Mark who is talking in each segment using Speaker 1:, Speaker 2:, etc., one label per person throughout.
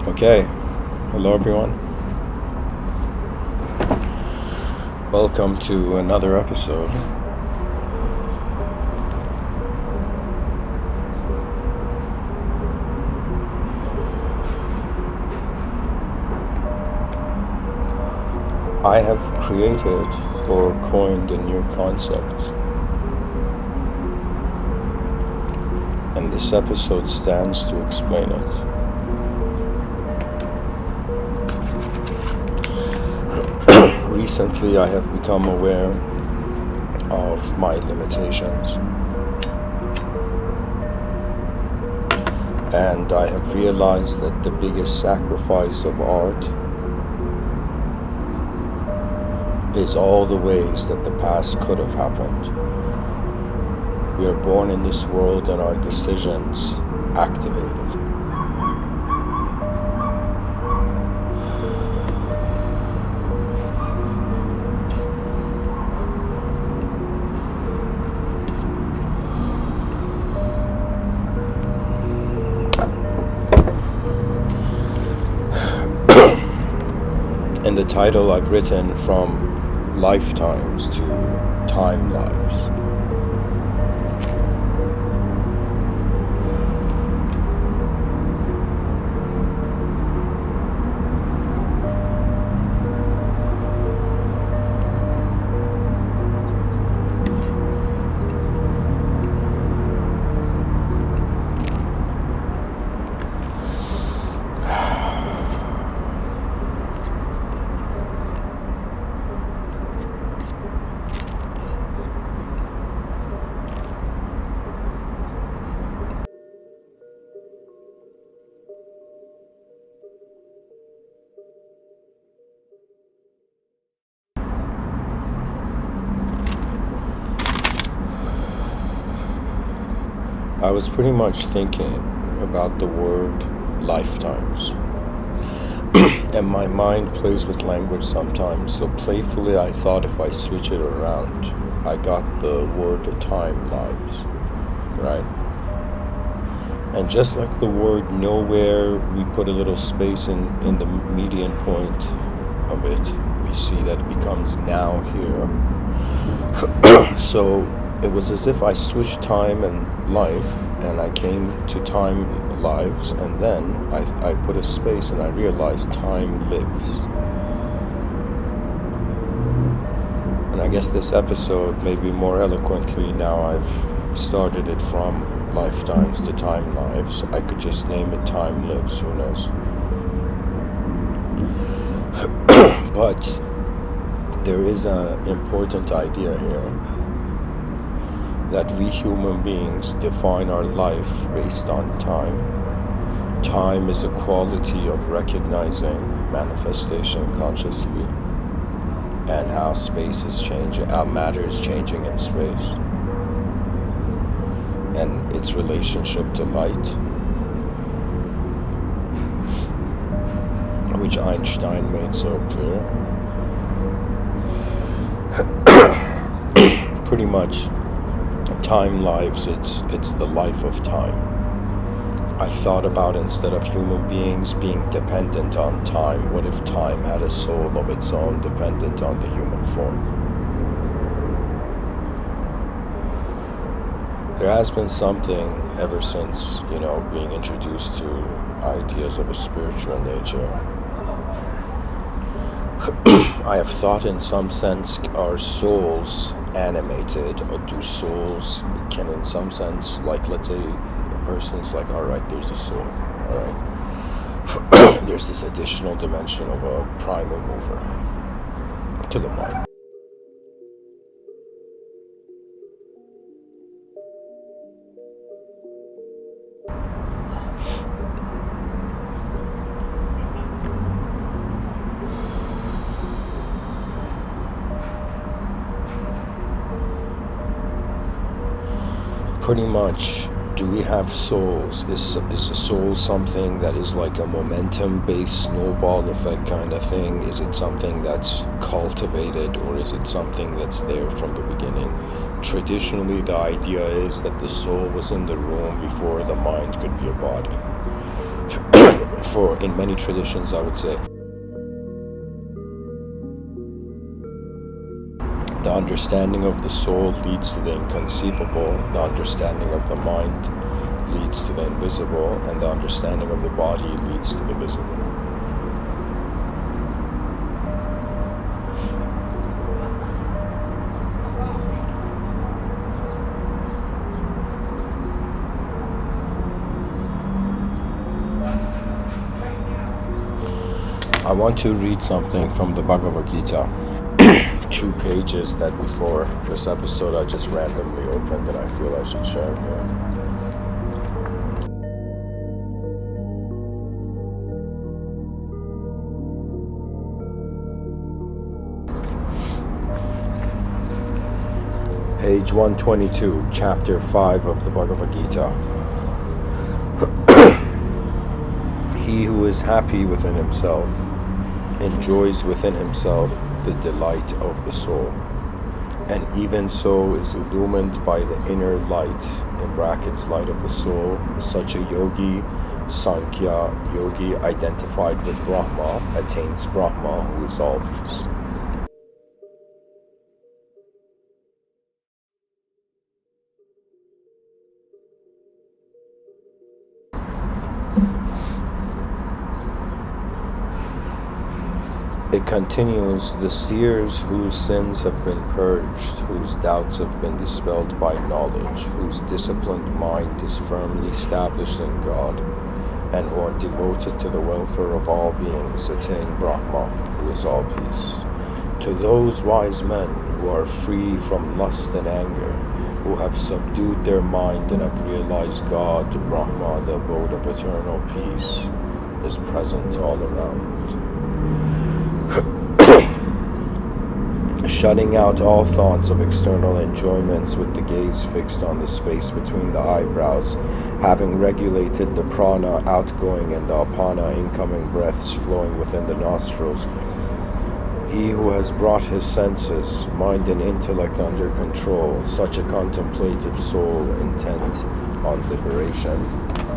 Speaker 1: Okay, hello everyone. Welcome to another episode. I have created or coined a new concept, and this episode stands to explain it. Recently, I have become aware of my limitations, and I have realized that the biggest sacrifice of art is all the ways that the past could have happened. We are born in this world and our decisions activated. In the title, I've written from lifetimes to Timelives. I was pretty much thinking about the word lifetimes. And my mind plays with language sometimes, so playfully I thought if I switch it around, I got the word time lives, right? And just like the word nowhere, we put a little space in the median point of it, we see that it becomes now here. So it was as if I switched time and life, and I came to time lives, and then I put a space and I realized time lives. And I guess this episode, maybe more eloquently, now I've started it from lifetimes to time lives. I could just name it Time Lives, who knows. But there is an important idea here, that we human beings define our life based on time. Time is a quality of recognizing manifestation consciously, and how space is changing, how matter is changing in space, and its relationship to light, which Einstein made so clear. Pretty much, time lives, it's the life of time. I thought about, instead of human beings being dependent on time, what if time had a soul of its own, dependent on the human form? There has been something ever since, being introduced to ideas of a spiritual nature. I have thought, in some sense, are souls animated, or do souls can, in some sense, like, let's say a person's like, all right, there's a soul, all right, there's this additional dimension of a primal mover to the mind. Pretty much, do we have souls? Is a soul something that is like a momentum-based snowball effect kind of thing? Is it something that's cultivated, or is it something that's there from the beginning? Traditionally, the idea is that the soul was in the room before the mind could be a body. For in many traditions, I would say, the understanding of the soul leads to the inconceivable, the understanding of the mind leads to the invisible, and the understanding of the body leads to the visible. I want to read something from the Bhagavad Gita. 2 pages that before this episode I just randomly opened and I feel I should share here. Page 122, chapter 5 of the Bhagavad Gita. He who is happy within himself enjoys within himself the delight of the soul, and even so is illumined by the inner light, in brackets light of the soul. Such a yogi, Sankhya yogi, identified with Brahma, attains Brahma, who is all peace. It continues, the seers whose sins have been purged, whose doubts have been dispelled by knowledge, whose disciplined mind is firmly established in God, and who are devoted to the welfare of all beings, attain Brahma, who is all peace. To those wise men who are free from lust and anger, who have subdued their mind and have realized God, Brahma, the abode of eternal peace, is present all around. Shutting out all thoughts of external enjoyments with the gaze fixed on the space between the eyebrows, having regulated the prana outgoing and the apana incoming breaths flowing within the nostrils, he who has brought his senses, mind and intellect under control, such a contemplative soul intent on liberation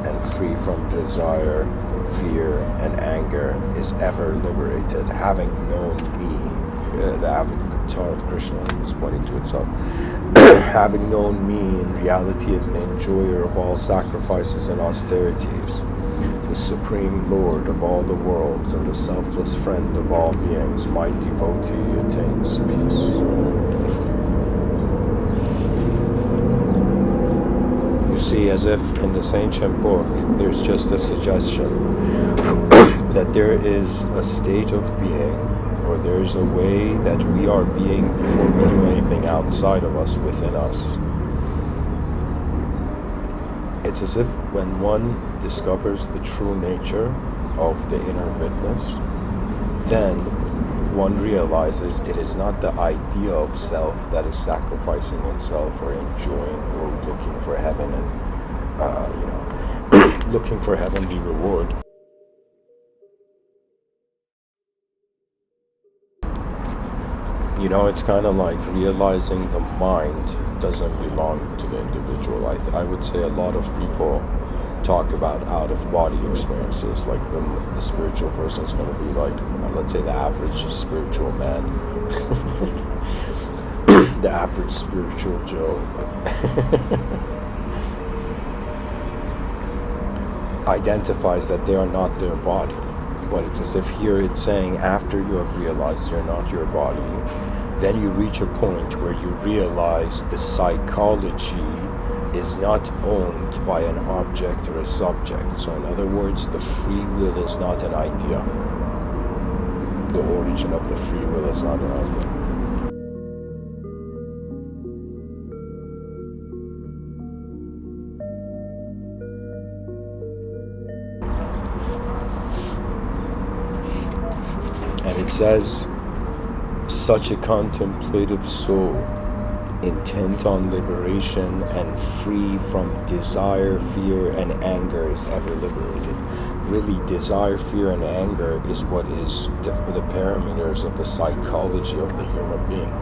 Speaker 1: and free from desire, fear, and anger, is ever liberated, having known me. The avatar of Krishna is pointing to itself. Having known me in reality as the enjoyer of all sacrifices and austerities, the supreme lord of all the worlds and the selfless friend of all beings, my devotee attains peace. You see, as if in this ancient book, there's just a suggestion that there is a state of being, or there's a way that we are being before we do anything outside of us, within us. It's as if when one discovers the true nature of the inner witness, then one realizes it is not the idea of self that is sacrificing itself or enjoying or looking for heaven and, looking for heavenly reward. It's kind of like realizing the mind doesn't belong to the individual. I would say a lot of people talk about out-of-body experiences, like the spiritual person is going to be like, let's say, the average spiritual man, the average spiritual Joe, identifies that they are not their body. But it's as if here it's saying, after you have realized you're not your body, then you reach a point where you realize the psychology is not owned by an object or a subject. So in other words, the free will is not an idea. The origin of the free will is not an idea. And it says, such a contemplative soul, intent on liberation and free from desire, fear, and anger, is ever liberated. Really, desire, fear, and anger is what is the parameters of the psychology of the human being.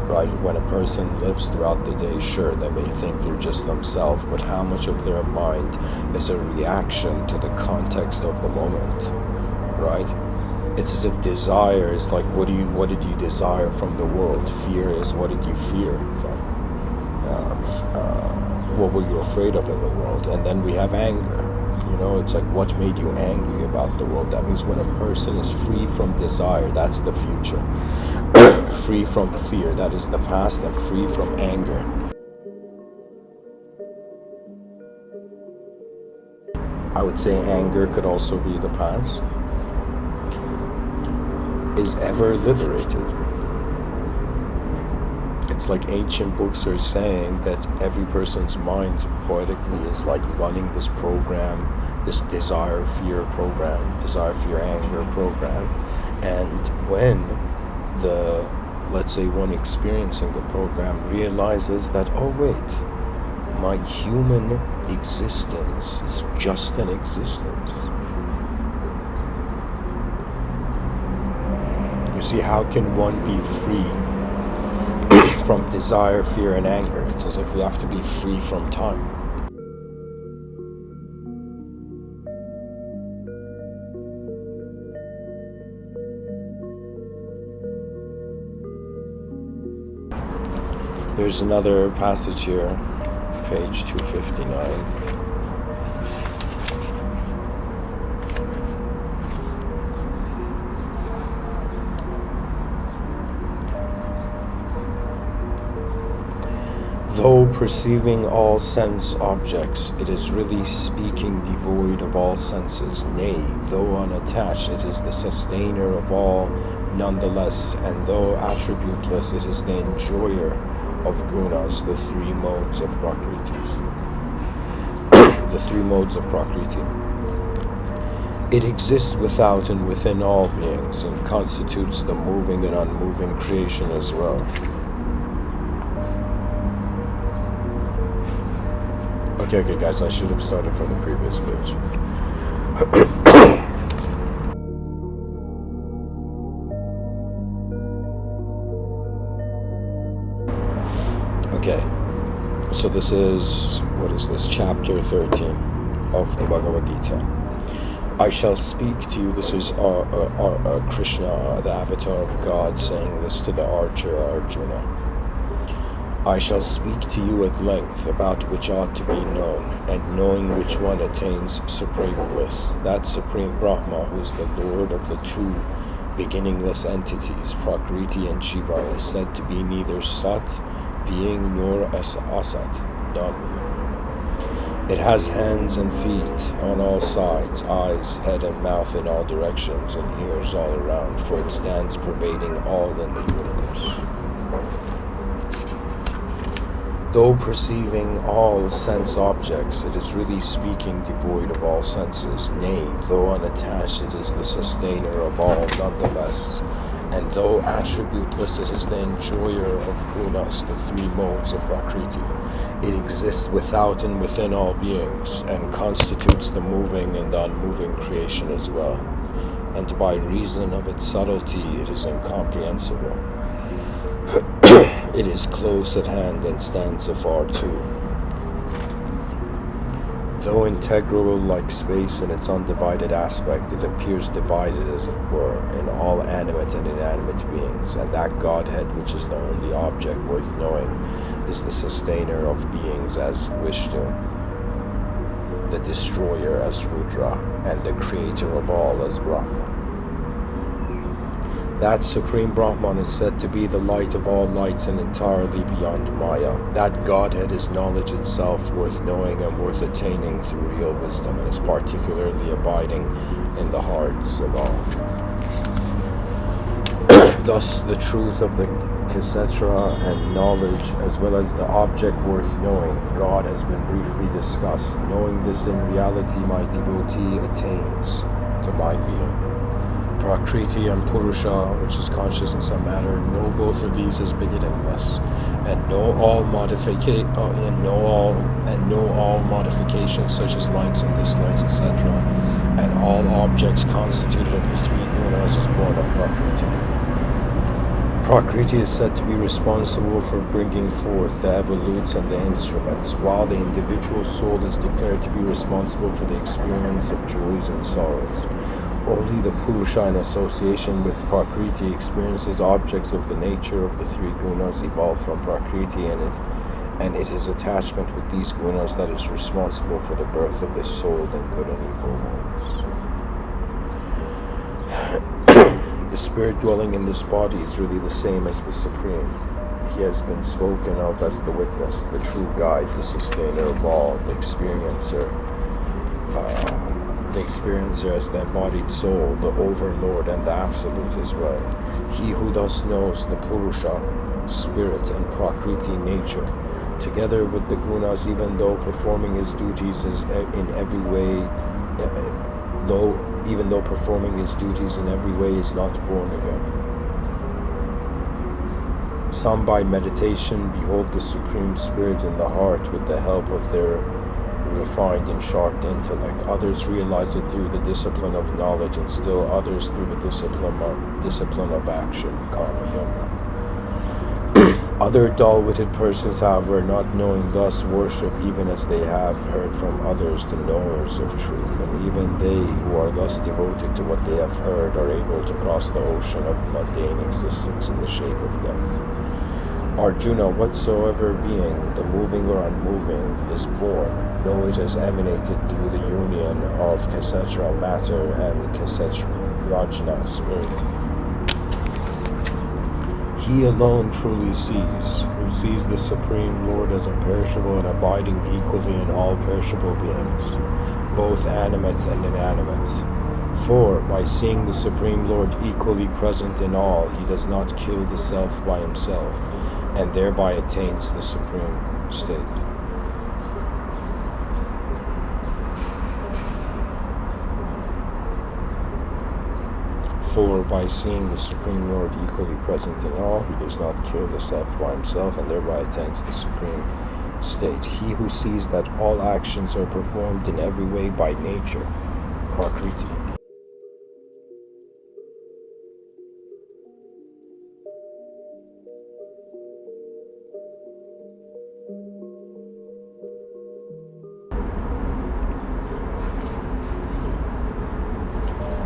Speaker 1: right? When a person lives throughout the day, sure, they may think they're just themselves, but how much of their mind is a reaction to the context of the moment, right? It's as if desire is like, what did you desire from the world? Fear is, what did you fear from? What were you afraid of in the world? And then we have anger. It's like, what made you angry about the world? That means when a person is free from desire, that's the future. Free from fear, that is the past, and free from anger. I would say anger could also be the past. Is ever liberated. It's like ancient books are saying that every person's mind poetically is like running this program, this desire, fear program, desire, fear, anger program. And when let's say one experiencing the program realizes that, oh wait, my human existence is just an existence. You see, how can one be free from desire, fear, and anger? It's as if we have to be free from time. There's another passage here, page 259. Though perceiving all sense objects, it is really speaking devoid of all senses. Nay, though unattached, it is the sustainer of all nonetheless, and though attributeless, it is the enjoyer of gunas, the three modes of prakriti. The three modes of prakriti. It exists without and within all beings, and constitutes the moving and unmoving creation as well. Okay, guys, I should have started from the previous page. Okay, so this is, what is this, chapter 13 of the Bhagavad Gita. I shall speak to you, this is Krishna, the avatar of God, saying this to the archer Arjuna. I shall speak to you at length about which ought to be known, and knowing which one attains supreme bliss. That supreme Brahma, who is the Lord of the two beginningless entities, Prakriti and Jiva, is said to be neither Sat, being, nor Asat, non-being. It has hands and feet on all sides, eyes, head and mouth in all directions, and ears all around, for it stands pervading all in the universe. Though perceiving all sense objects, it is really speaking devoid of all senses. Nay, though unattached, it is the sustainer of all nonetheless. And though attributeless, it is the enjoyer of gunas, the three modes of prakriti. It exists without and within all beings, and constitutes the moving and the unmoving creation as well. And by reason of its subtlety, it is incomprehensible. It is close at hand and stands afar too. Though integral like space in its undivided aspect, it appears divided, as it were, in all animate and inanimate beings, and that Godhead, which is the only object worth knowing, is the sustainer of beings as Vishnu, the destroyer as Rudra, and the creator of all as Brahma. That supreme Brahman is said to be the light of all lights and entirely beyond Maya. That Godhead is knowledge itself, worth knowing and worth attaining through real wisdom, and is particularly abiding in the hearts of all. Thus, the truth of the Ksetra and knowledge, as well as the object worth knowing, God has been briefly discussed. Knowing this in reality, my devotee attains to my being. Prakriti and Purusha, which is consciousness and matter, know both of these as beginningless, and know all modifications such as likes and dislikes, etc., and all objects constituted of the three gunas is born of Prakriti. Prakriti is said to be responsible for bringing forth the evolutes and the instruments, while the individual soul is declared to be responsible for the experience of joys and sorrows. Only the Purusha in association with Prakriti experiences objects of the nature of the three gunas evolved from Prakriti, and it is attachment with these gunas that is responsible for the birth of the soul in good and evil worlds. The spirit dwelling in this body is really the same as the Supreme. He has been spoken of as the witness, the true guide, the sustainer of all, the experiencer as the embodied soul, the overlord, and the absolute as well. He who thus knows the Purusha, spirit, and Prakriti, nature, together with the gunas, even though performing his duties is in every way, even though performing his duties in every way is not born again. Some by meditation behold the Supreme Spirit in the heart with the help of their refined and sharp intellect. Others realize it through the discipline of knowledge, and still others through the discipline of action, karma yoga. Other dull-witted persons, however, not knowing, thus worship even as they have heard from others the knowers of truth, and even they who are thus devoted to what they have heard are able to cross the ocean of mundane existence in the shape of death. Arjuna, whatsoever being, the moving or unmoving, is born, know it has emanated through the union of Kshetra matter and Kshetra Rajna spirit. He alone truly sees, who sees the Supreme Lord as imperishable and abiding equally in all perishable beings, both animate and inanimate. For, by seeing the Supreme Lord equally present in all, he does not kill the self by himself, and thereby attains the supreme state. For by seeing the Supreme Lord equally present in all, he does not kill the self by himself, and thereby attains the supreme state. He who sees that all actions are performed in every way by nature, Prakriti,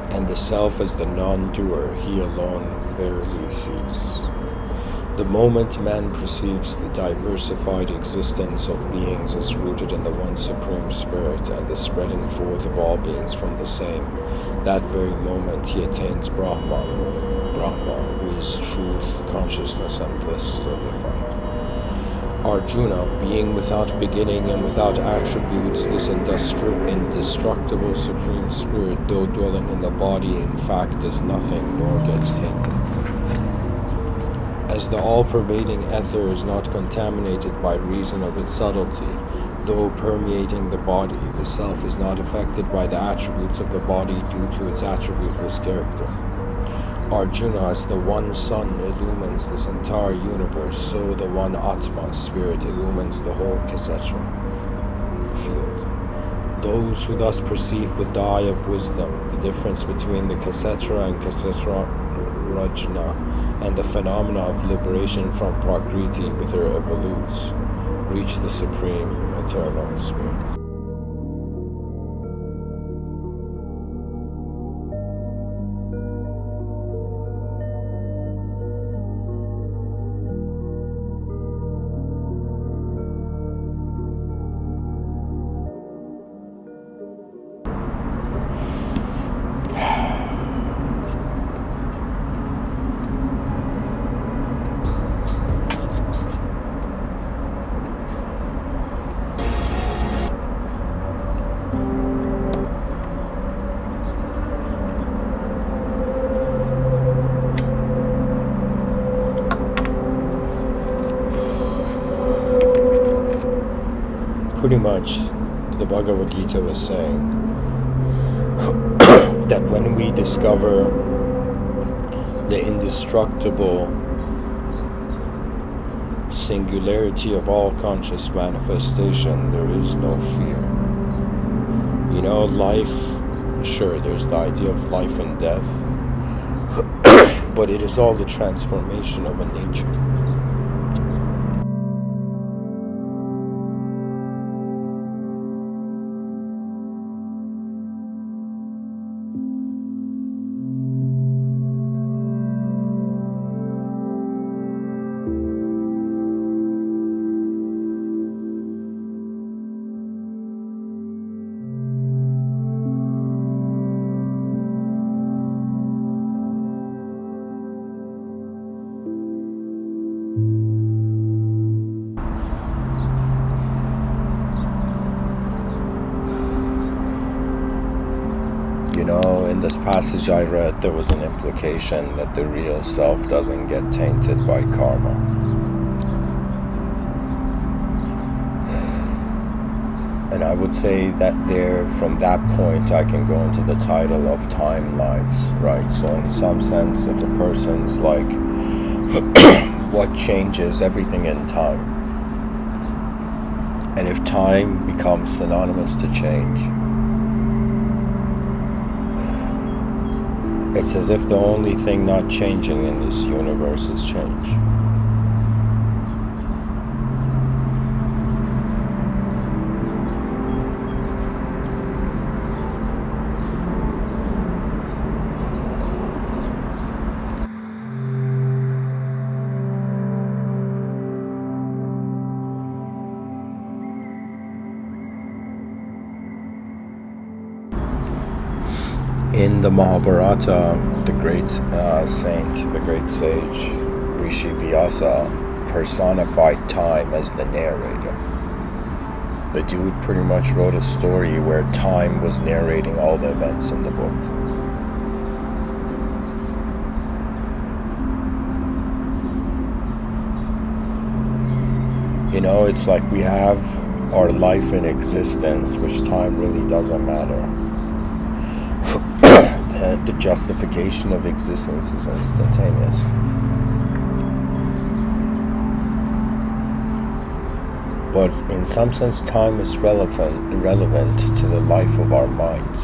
Speaker 1: and the self as the non-doer, he alone verily sees. The moment man perceives the diversified existence of beings as rooted in the one Supreme Spirit and the spreading forth of all beings from the same, that very moment he attains Brahman, who is truth, consciousness, and bliss solidified. Arjuna, being without beginning and without attributes, this indestructible Supreme Spirit, though dwelling in the body, in fact does nothing nor gets tainted. As the all-pervading ether is not contaminated by reason of its subtlety, though permeating the body, the self is not affected by the attributes of the body due to its attributeless character. Arjuna, as the one sun illumines this entire universe, so the one Atma, spirit, illumines the whole Kshetra field. Those who thus perceive with the eye of wisdom the difference between the Kshetra and Kshetra Rajna, and the phenomena of liberation from Prakriti with their evolutes, reach the Supreme Eternal Spirit. Pretty much, the Bhagavad Gita was saying that when we discover the indestructible singularity of all conscious manifestation, there is no fear. You know, life, sure, there's the idea of life and death, but it is all the transformation of a nature. You know, in this passage I read, there was an implication that the real self doesn't get tainted by karma. And I would say that there, from that point, I can go into the title of Timelives, right? So in some sense, if a person's like, what changes everything in time? And if time becomes synonymous to change, it's as if the only thing not changing in this universe is change. In the Mahabharata, the great saint, the great sage, Rishi Vyasa, personified time as the narrator. The dude pretty much wrote a story where time was narrating all the events in the book. You know, it's like we have our life in existence, which time really doesn't matter. The justification of existence is instantaneous. But in some sense, time is relevant to the life of our minds.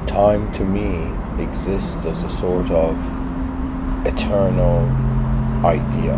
Speaker 1: Time to me exists as a sort of eternal idea.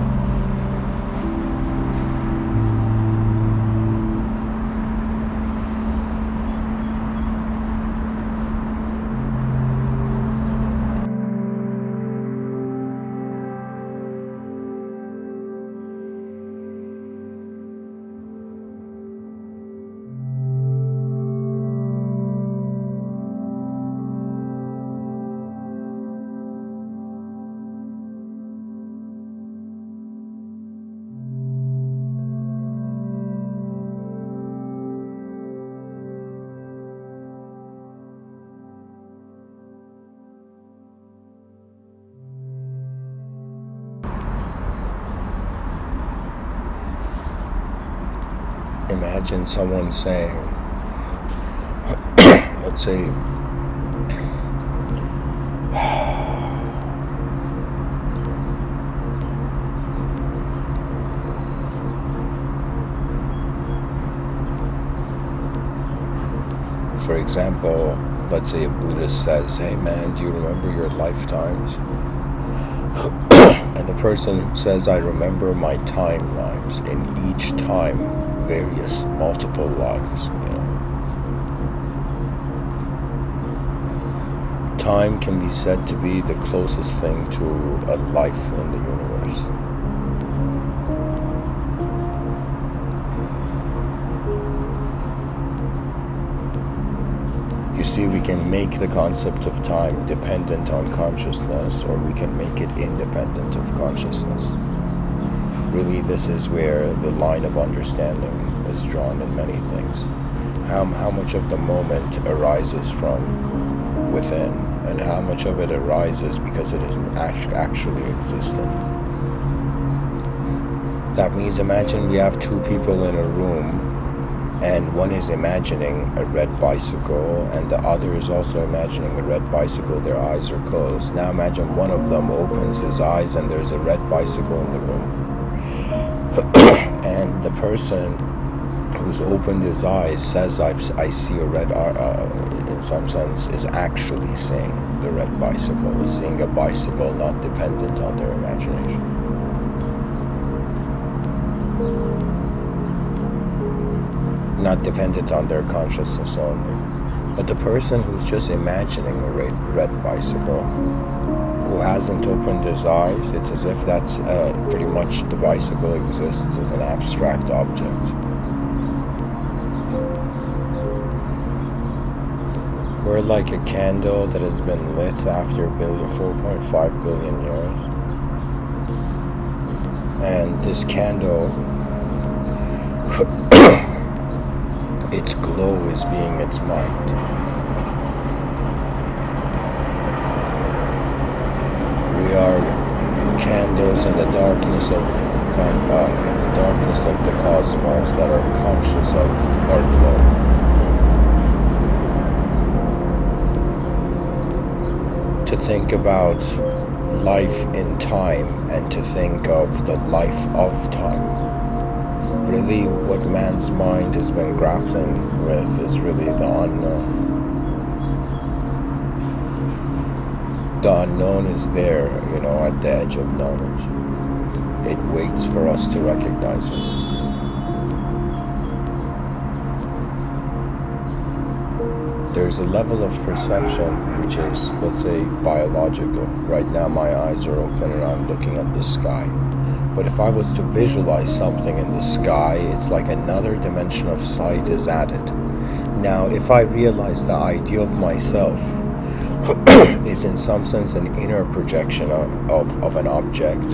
Speaker 1: Imagine someone saying, let's say, for example, let's say a Buddhist says, hey man, do you remember your lifetimes? And the person says, I remember my time lives. In each time, various multiple lives. You know. Time can be said to be the closest thing to a life in the universe. You see, we can make the concept of time dependent on consciousness, or we can make it independent of consciousness. Really, this is where the line of understanding is drawn in many things. How much of the moment arises from within, and how much of it arises because it isn't actually existent. That means, imagine we have two people in a room, and one is imagining a red bicycle, and the other is also imagining a red bicycle. Their eyes are closed. Now imagine one of them opens his eyes and there's a red bicycle in the room. And the person who's opened his eyes says I see a red, in some sense, is actually seeing the red bicycle, is seeing a bicycle not dependent on their imagination. Not dependent on their consciousness only. But the person who's just imagining a red bicycle, who hasn't opened his eyes, it's as if that's pretty much the bicycle exists as an abstract object. We're like a candle that has been lit after 4.5 billion years. And this candle, its glow is being its mind. We are candles in the darkness of the cosmos that are conscious of our glow. To think about life in time and to think of the life of time. Really, what man's mind has been grappling with is really the unknown. The unknown is there, at the edge of knowledge. It waits for us to recognize it. There's a level of perception which is, let's say, biological. Right now my eyes are open and I'm looking at the sky. But if I was to visualize something in the sky, it's like another dimension of sight is added. Now, if I realize the idea of myself is in some sense an inner projection of an object,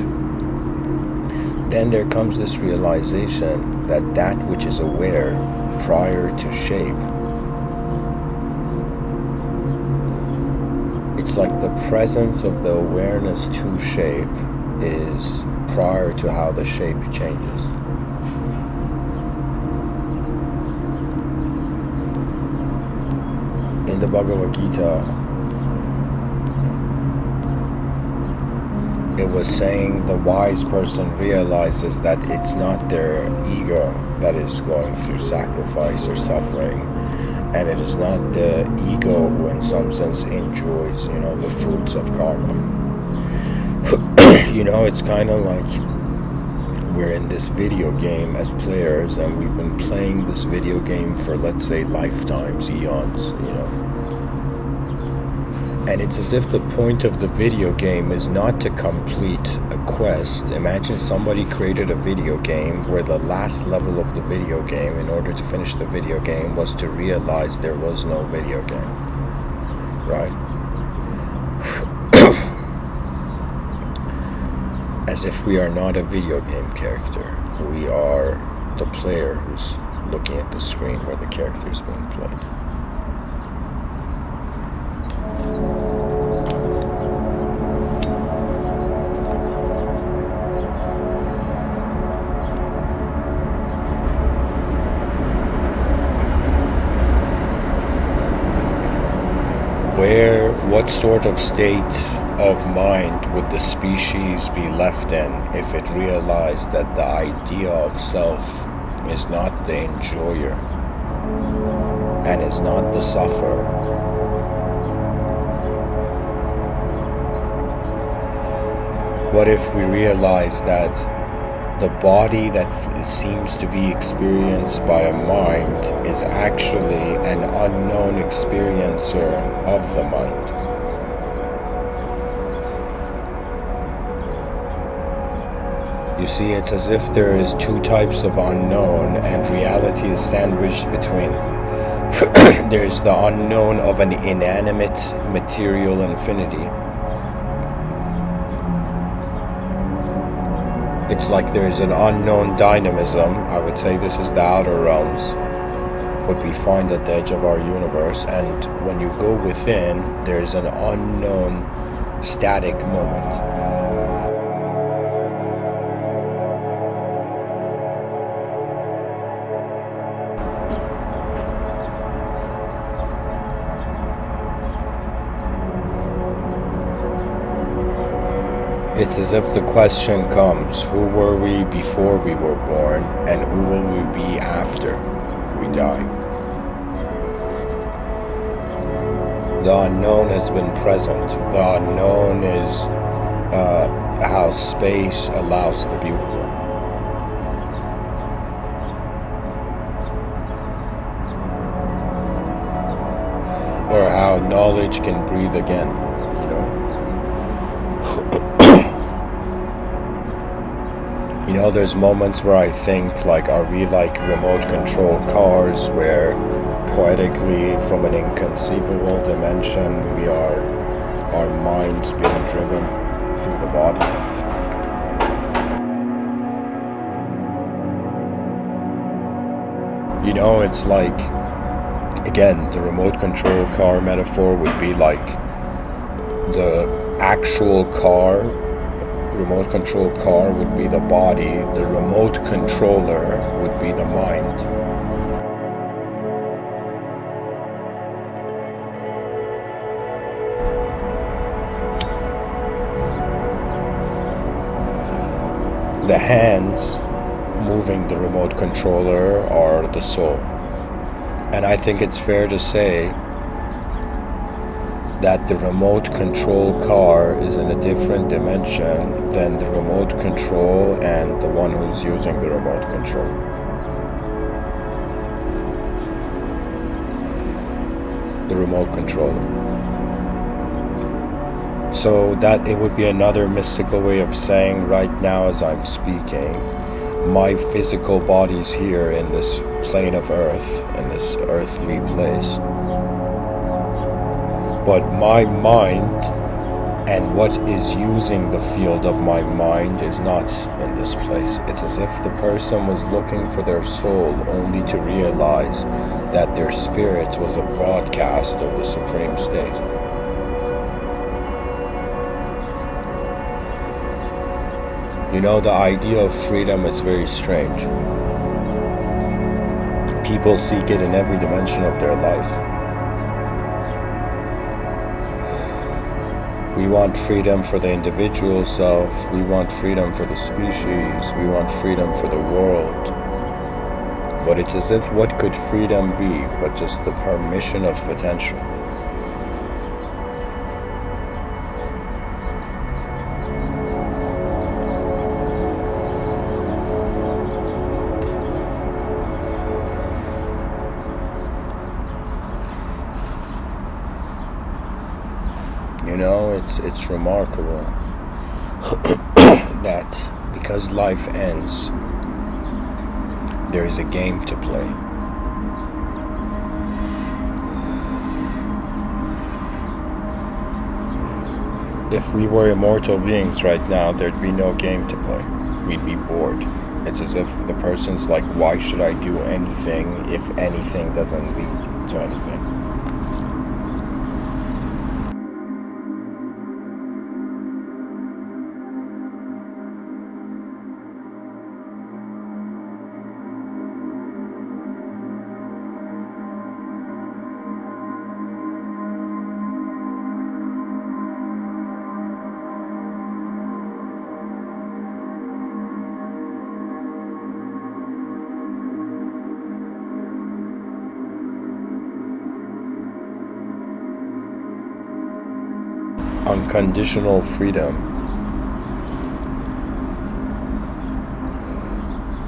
Speaker 1: then there comes this realization that that which is aware prior to shape, it's like the presence of the awareness to shape is prior to how the shape changes. In the Bhagavad Gita, it was saying the wise person realizes that it's not their ego that is going through sacrifice or suffering, and it is not the ego who in some sense enjoys, the fruits of karma. It's kind of like we're in this video game as players, and we've been playing this video game for, let's say, lifetimes, eons, And it's as if the point of the video game is not to complete a quest. Imagine somebody created a video game where the last level of the video game, in order to finish the video game, was to realize there was no video game. Right? As if we are not a video game character. We are the player who's looking at the screen where the character is being played. What sort of state of mind would the species be left in if it realized that the idea of self is not the enjoyer and is not the sufferer? What if we realize that the body that seems to be experienced by a mind is actually an unknown experiencer of the mind? You see, it's as if there is two types of unknown and reality is sandwiched between. There's the unknown of an inanimate material infinity. It's like there's an unknown dynamism. I would say this is the outer realms, what we find at the edge of our universe. And when you go within, there's an unknown static moment. It's as if the question comes, who were we before we were born, and who will we be after we die? The unknown has been present. The unknown is how space allows the beautiful. Or how knowledge can breathe again, you know? You know, there's moments where I think, like, are we like remote control cars where poetically from an inconceivable dimension we are our minds being driven through the body? You know, it's like, again, the remote control car metaphor would be like the actual car. Remote control car would be the body. The remote controller would be the mind. The hands moving the remote controller are the soul. And I think it's fair to say that the remote control car is in a different dimension than the remote control and the one who's using the remote control. The remote controller. So that it would be another mystical way of saying right now as I'm speaking, my physical body's here in this plane of earth, in this earthly place. But my mind and what is using the field of my mind is not in this place. It's as if the person was looking for their soul only to realize that their spirit was a broadcast of the Supreme State. You know, the idea of freedom is very strange. People seek it in every dimension of their life. We want freedom for the individual self, we want freedom for the species, we want freedom for the world. But it's as if what could freedom be but just the permission of potential? You know, it's remarkable that because life ends, there is a game to play. If we were immortal beings right now, there'd be no game to play. We'd be bored. It's as if the person's like, why should I do anything if anything doesn't lead to anything? Unconditional freedom,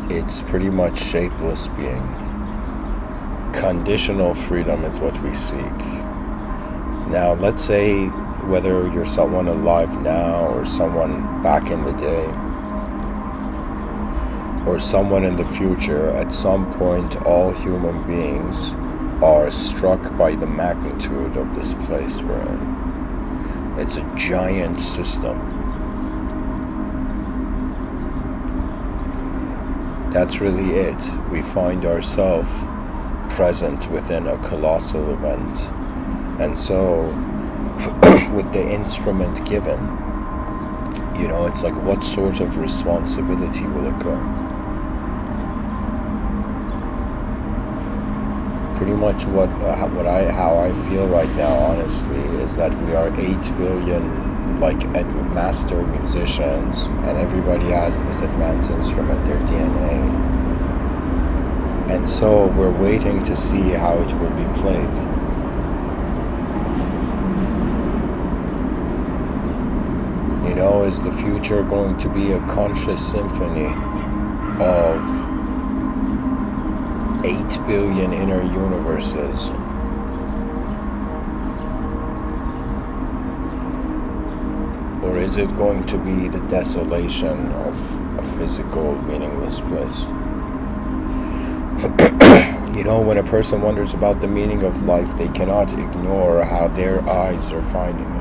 Speaker 1: it's pretty much shapeless being. Conditional freedom is what we seek. Now, let's say whether you're someone alive now or someone back in the day or someone in the future, at some point all human beings are struck by the magnitude of this place we're in. It's a giant system. That's really it. We find ourselves present within a colossal event. And so, with the instrument given, you know, it's like what sort of responsibility will occur? Pretty much how I feel right now, honestly, is that we are 8 billion like master musicians, and everybody has this advanced instrument, their DNA. And so we're waiting to see how it will be played. You know, is the future going to be a conscious symphony of 8 billion inner universes? Or is it going to be the desolation of a physical, meaningless place? You know, when a person wonders about the meaning of life, they cannot ignore how their eyes are finding it.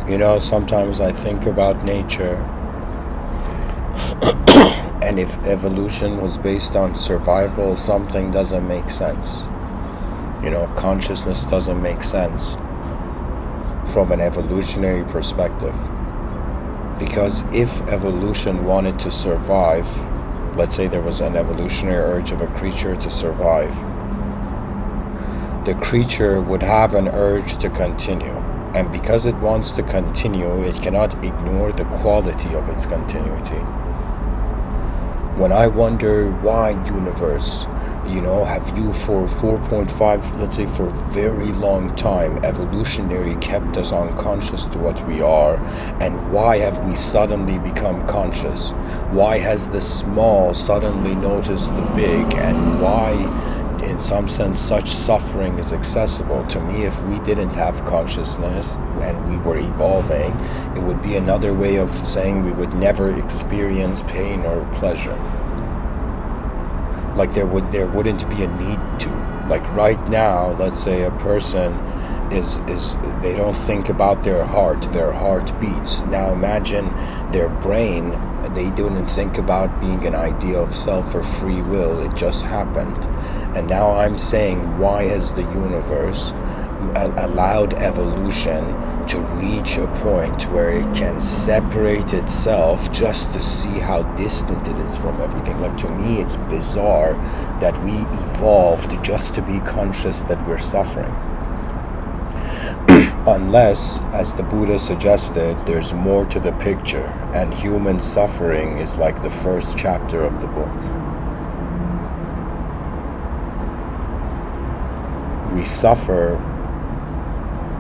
Speaker 1: You know, sometimes I think about nature, and if evolution was based on survival, something doesn't make sense. You know, consciousness doesn't make sense from an evolutionary perspective. Because if evolution wanted to survive, let's say there was an evolutionary urge of a creature to survive, the creature would have an urge to continue. And because it wants to continue, it cannot ignore the quality of its continuity. When I wonder why universe, you know, have you for 4.5, let's say for a very long time, evolutionary kept us unconscious to what we are, and why have we suddenly become conscious? Why has the small suddenly noticed the big, and why, in some sense, such suffering is accessible? To me, if we didn't have consciousness and we were evolving, it would be another way of saying we would never experience pain or pleasure. Like there wouldn't be a need to. Like right now, let's say a person is they don't think about their heart beats. Now imagine their brain, they didn't think about being an idea of self or free will, it just happened. And now I'm saying, why has the universe allowed evolution to reach a point where it can separate itself just to see how distant it is from everything? Like, to me, it's bizarre that we evolved just to be conscious that we're suffering. Unless, as the Buddha suggested, there's more to the picture, and human suffering is like the first chapter of the book. We suffer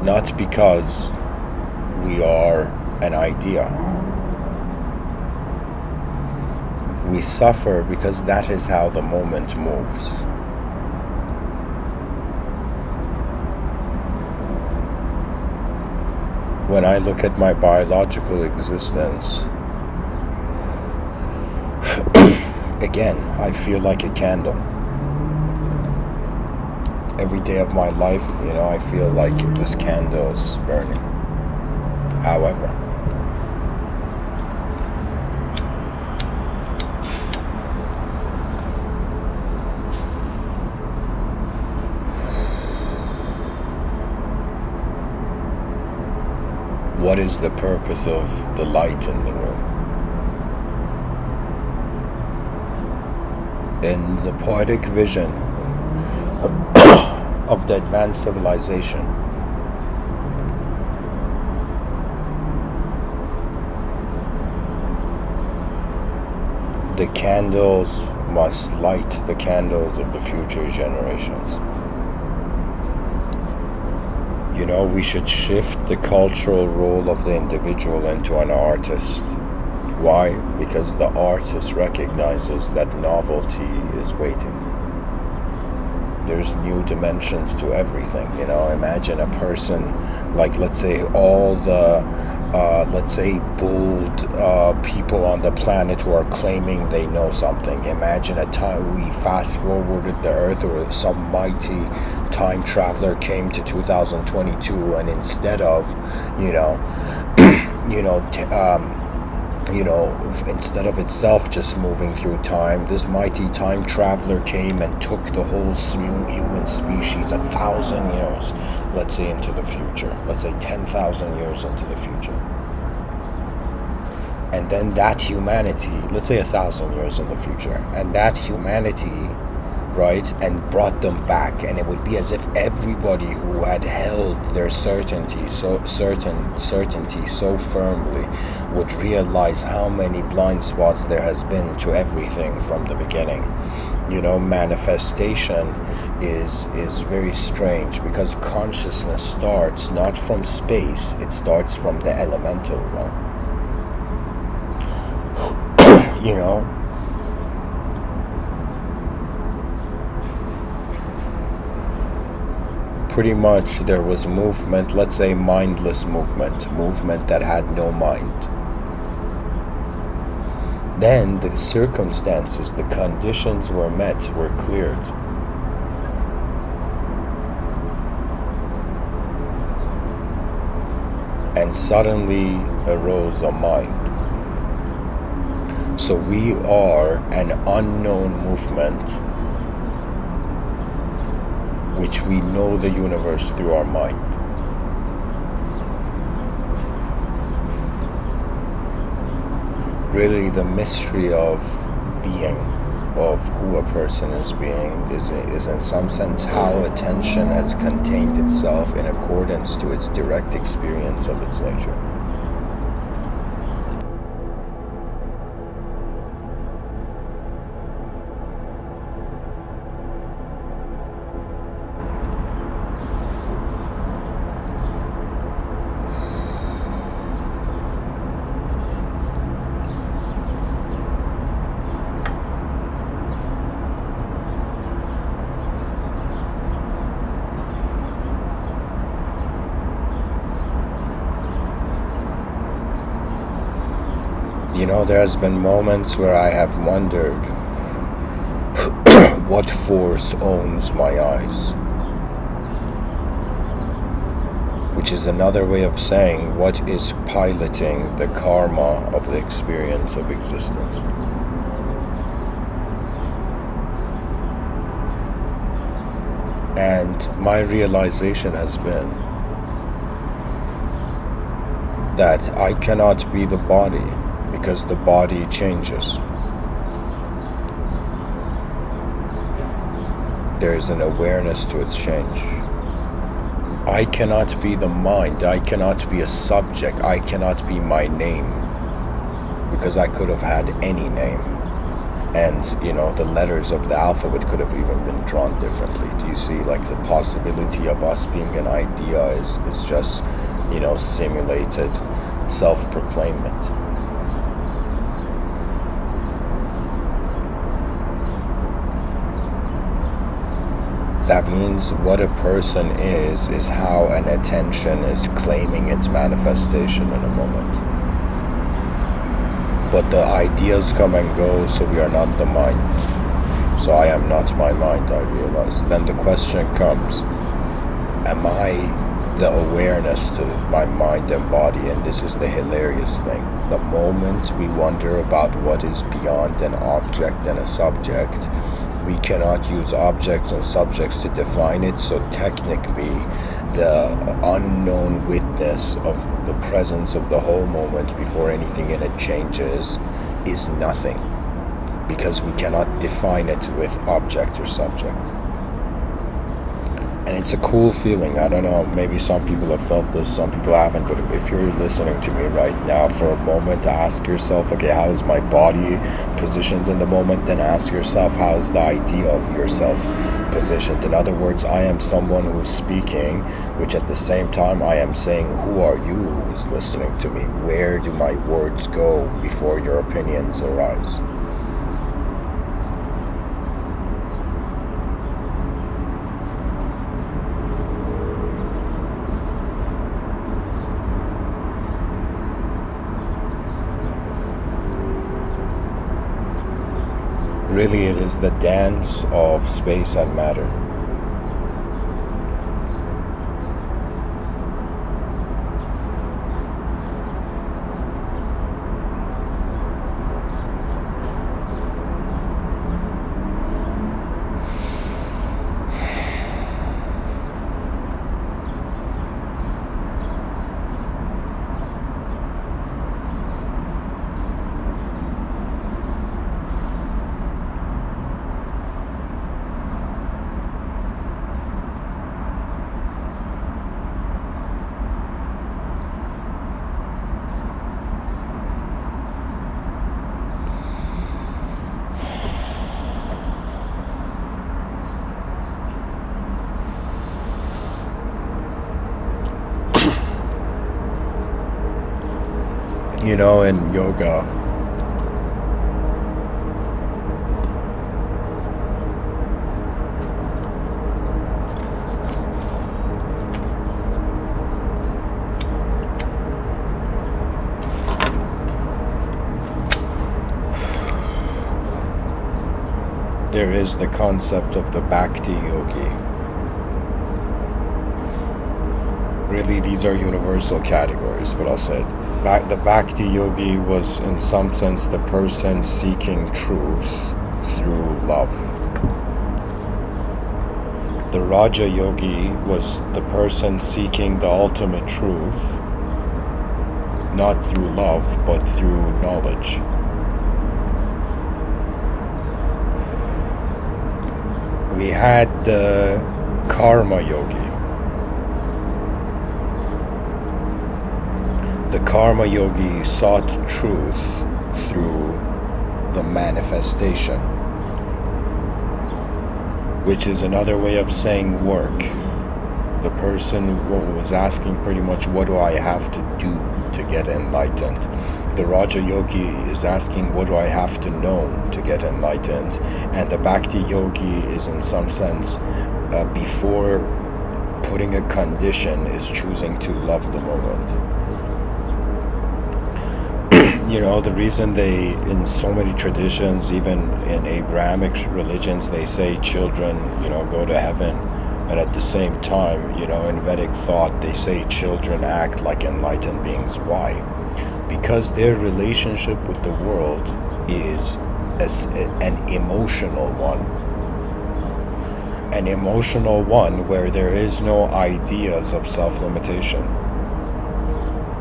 Speaker 1: not because we are an idea. We suffer because that is how the moment moves. When I look at my biological existence, again, I feel like a candle. Every day of my life, you know, I feel like this candle is burning. However, what is the purpose of the light in the room? In the poetic vision of the advanced civilization, the candles must light the candles of the future generations. You know, we should shift the cultural role of the individual into an artist. Why? Because the artist recognizes that novelty is waiting. There's new dimensions to everything, you know. Imagine a person, like, let's say all the let's say, bold people on the planet who are claiming they know something. Imagine a time we fast forwarded the Earth, or some mighty time traveler came to 2022, and instead of, you know, instead of itself just moving through time, this mighty time traveler came and took the whole human species 1,000 years, let's say, into the future. Let's say 10,000 years into the future. And then that humanity, let's say 1,000 years in the future, and that humanity, right, and brought them back, and it would be as if everybody who had held their certainty so firmly would realize how many blind spots there has been to everything from the beginning. Manifestation is very strange, because consciousness starts not from space, it starts from the elemental realm. Pretty much there was movement, let's say mindless movement that had no mind. Then the circumstances, the conditions were met, were cleared. And suddenly arose a mind. So we are an unknown movement, which we know the universe through our mind. Really, the mystery of being, of who a person is being, is in some sense how attention has contained itself in accordance to its direct experience of its nature. There has been moments where I have wondered what force owns my eyes, which is another way of saying what is piloting the karma of the experience of existence. And my realization has been that I cannot be the body, because the body changes. There is an awareness to its change. I cannot be the mind. I cannot be a subject. I cannot be my name, because I could have had any name. And, the letters of the alphabet could have even been drawn differently. Do you see, the possibility of us being an idea is just, simulated self-proclaimment. That means what a person is how an attention is claiming its manifestation in a moment. But the ideas come and go, so we are not the mind. So I am not my mind, I realize. Then the question comes, am I the awareness to my mind and body? And this is the hilarious thing. The moment we wonder about what is beyond an object and a subject, we cannot use objects and subjects to define it, so technically the unknown witness of the presence of the whole moment before anything in it changes is nothing, because we cannot define it with object or subject. And it's a cool feeling. I don't know, maybe some people have felt this, some people haven't, but if you're listening to me right now, for a moment ask yourself, okay, how is my body positioned in the moment? Then ask yourself, how is the idea of yourself positioned? In other words, I am someone who's speaking, which at the same time I am saying, who are you who is listening to me? Where do my words go before your opinions arise? Really, it is the dance of space and matter. You know, in yoga, there is the concept of the Bhakti Yogi. Really, these are universal categories, but I'll say it. The Bhakti Yogi was, in some sense, the person seeking truth through love. The Raja Yogi was the person seeking the ultimate truth, not through love, but through knowledge. We had the Karma Yogi. The Karma Yogi sought truth through the manifestation, which is another way of saying work. The person was asking pretty much, what do I have to do to get enlightened? The Raja Yogi is asking, what do I have to know to get enlightened? And the Bhakti Yogi is, in some sense, before putting a condition, is choosing to love the moment. You know, the reason they, in so many traditions, even in Abrahamic religions, they say children, go to heaven. And at the same time, in Vedic thought, they say children act like enlightened beings. Why? Because their relationship with the world is an emotional one. An emotional one where there is no ideas of self-limitation.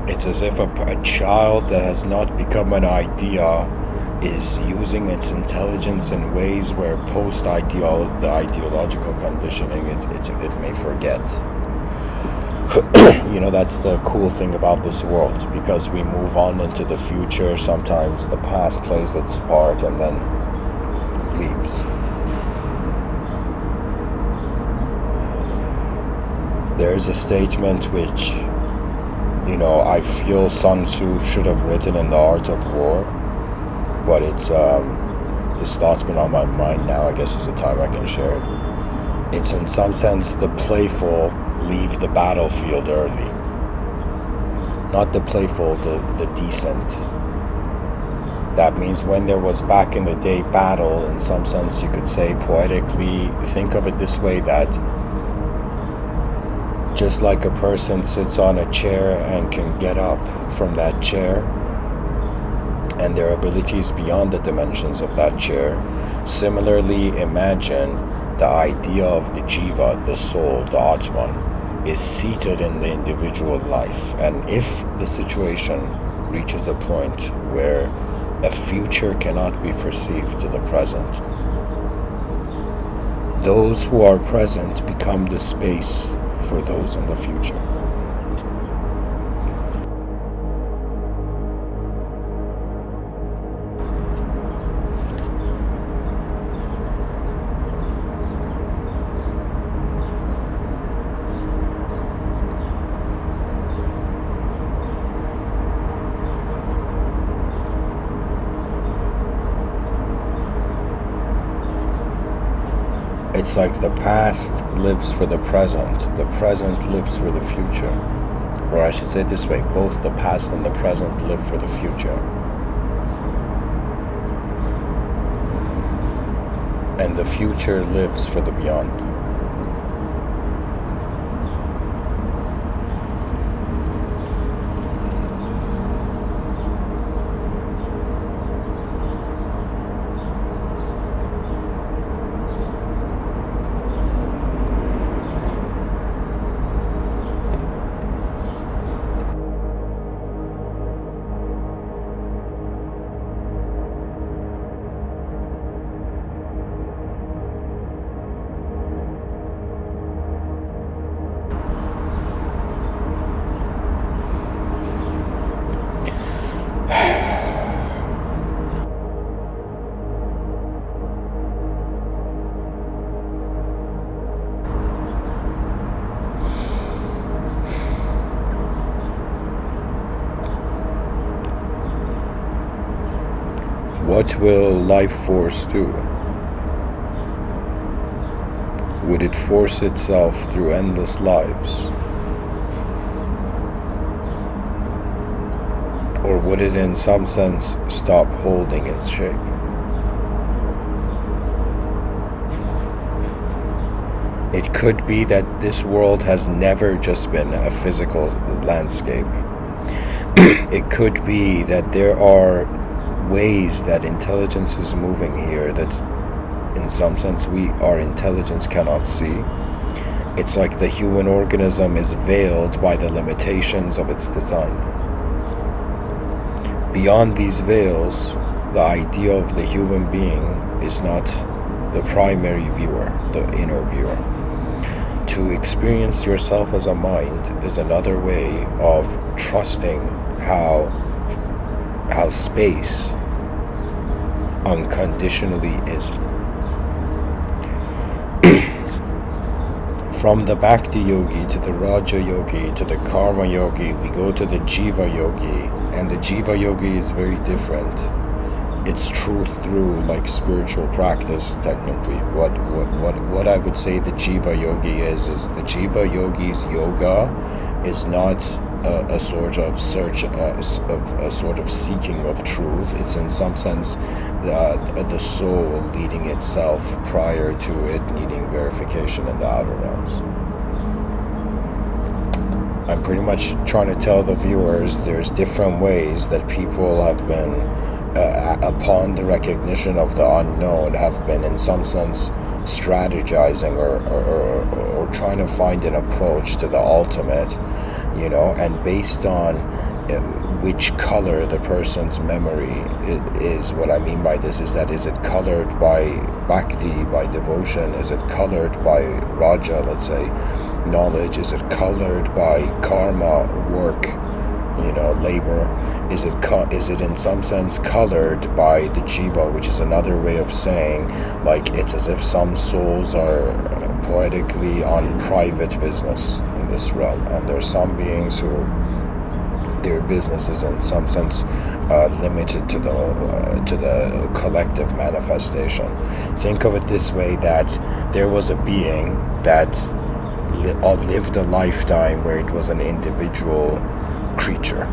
Speaker 1: It's as if a child that has not become an idea is using its intelligence in ways where the ideological conditioning, it may forget. That's the cool thing about this world, because we move on into the future. Sometimes the past plays its part and then leaves. There is a statement which, I feel Sun Tzu should have written in The Art of War, but it's, this thought's been on my mind now. I guess is the time I can share it. It's, in some sense, the playful leave the battlefield early. Not the playful, the decent. That means when there was back in the day battle, in some sense you could say poetically, think of it this way, that just like a person sits on a chair and can get up from that chair, and their abilities beyond the dimensions of that chair, similarly imagine the idea of the jiva, the soul, the atman, is seated in the individual life. And if the situation reaches a point where a future cannot be perceived to the present, those who are present become the space for those in the future. It's like the past lives for the present lives for the future. Or I should say it this way, both the past and the present live for the future. and the future lives for the beyond. What will life force do? Would it force itself through endless lives? Or would it in some sense stop holding its shape? It could be that this world has never just been a physical landscape. It could be that there are ways that intelligence is moving here that in some sense our intelligence cannot see. It's like the human organism is veiled by the limitations of its design. Beyond these veils, the idea of the human being is not the primary viewer, the inner viewer. To experience yourself as a mind is another way of trusting how space unconditionally is. From the Bhakti Yogi to the Raja Yogi to the Karma Yogi, we go to the Jiva Yogi, and the Jiva Yogi is very different. It's truth through like spiritual practice, technically. What I would say the Jiva Yogi is the Jiva Yogi's yoga is not a sort of search, a sort of seeking of truth. It's in some sense the soul leading itself prior to it needing verification in the outer realms. I'm pretty much trying to tell the viewers there's different ways that people have been, upon the recognition of the unknown, have been in some sense strategizing or trying to find an approach to the ultimate, and based on which color the person's memory is. What I mean by this is that, is it colored by bhakti, by devotion? Is it colored by raja, let's say, knowledge? Is it colored by karma, work, labor? Is it in some sense colored by the jiva, which is another way of saying, like, it's as if some souls are poetically on private business in this realm, and there's some beings who their business is in some sense limited to the collective manifestation. Think of it this way, that there was a being that lived a lifetime where it was an individual creature.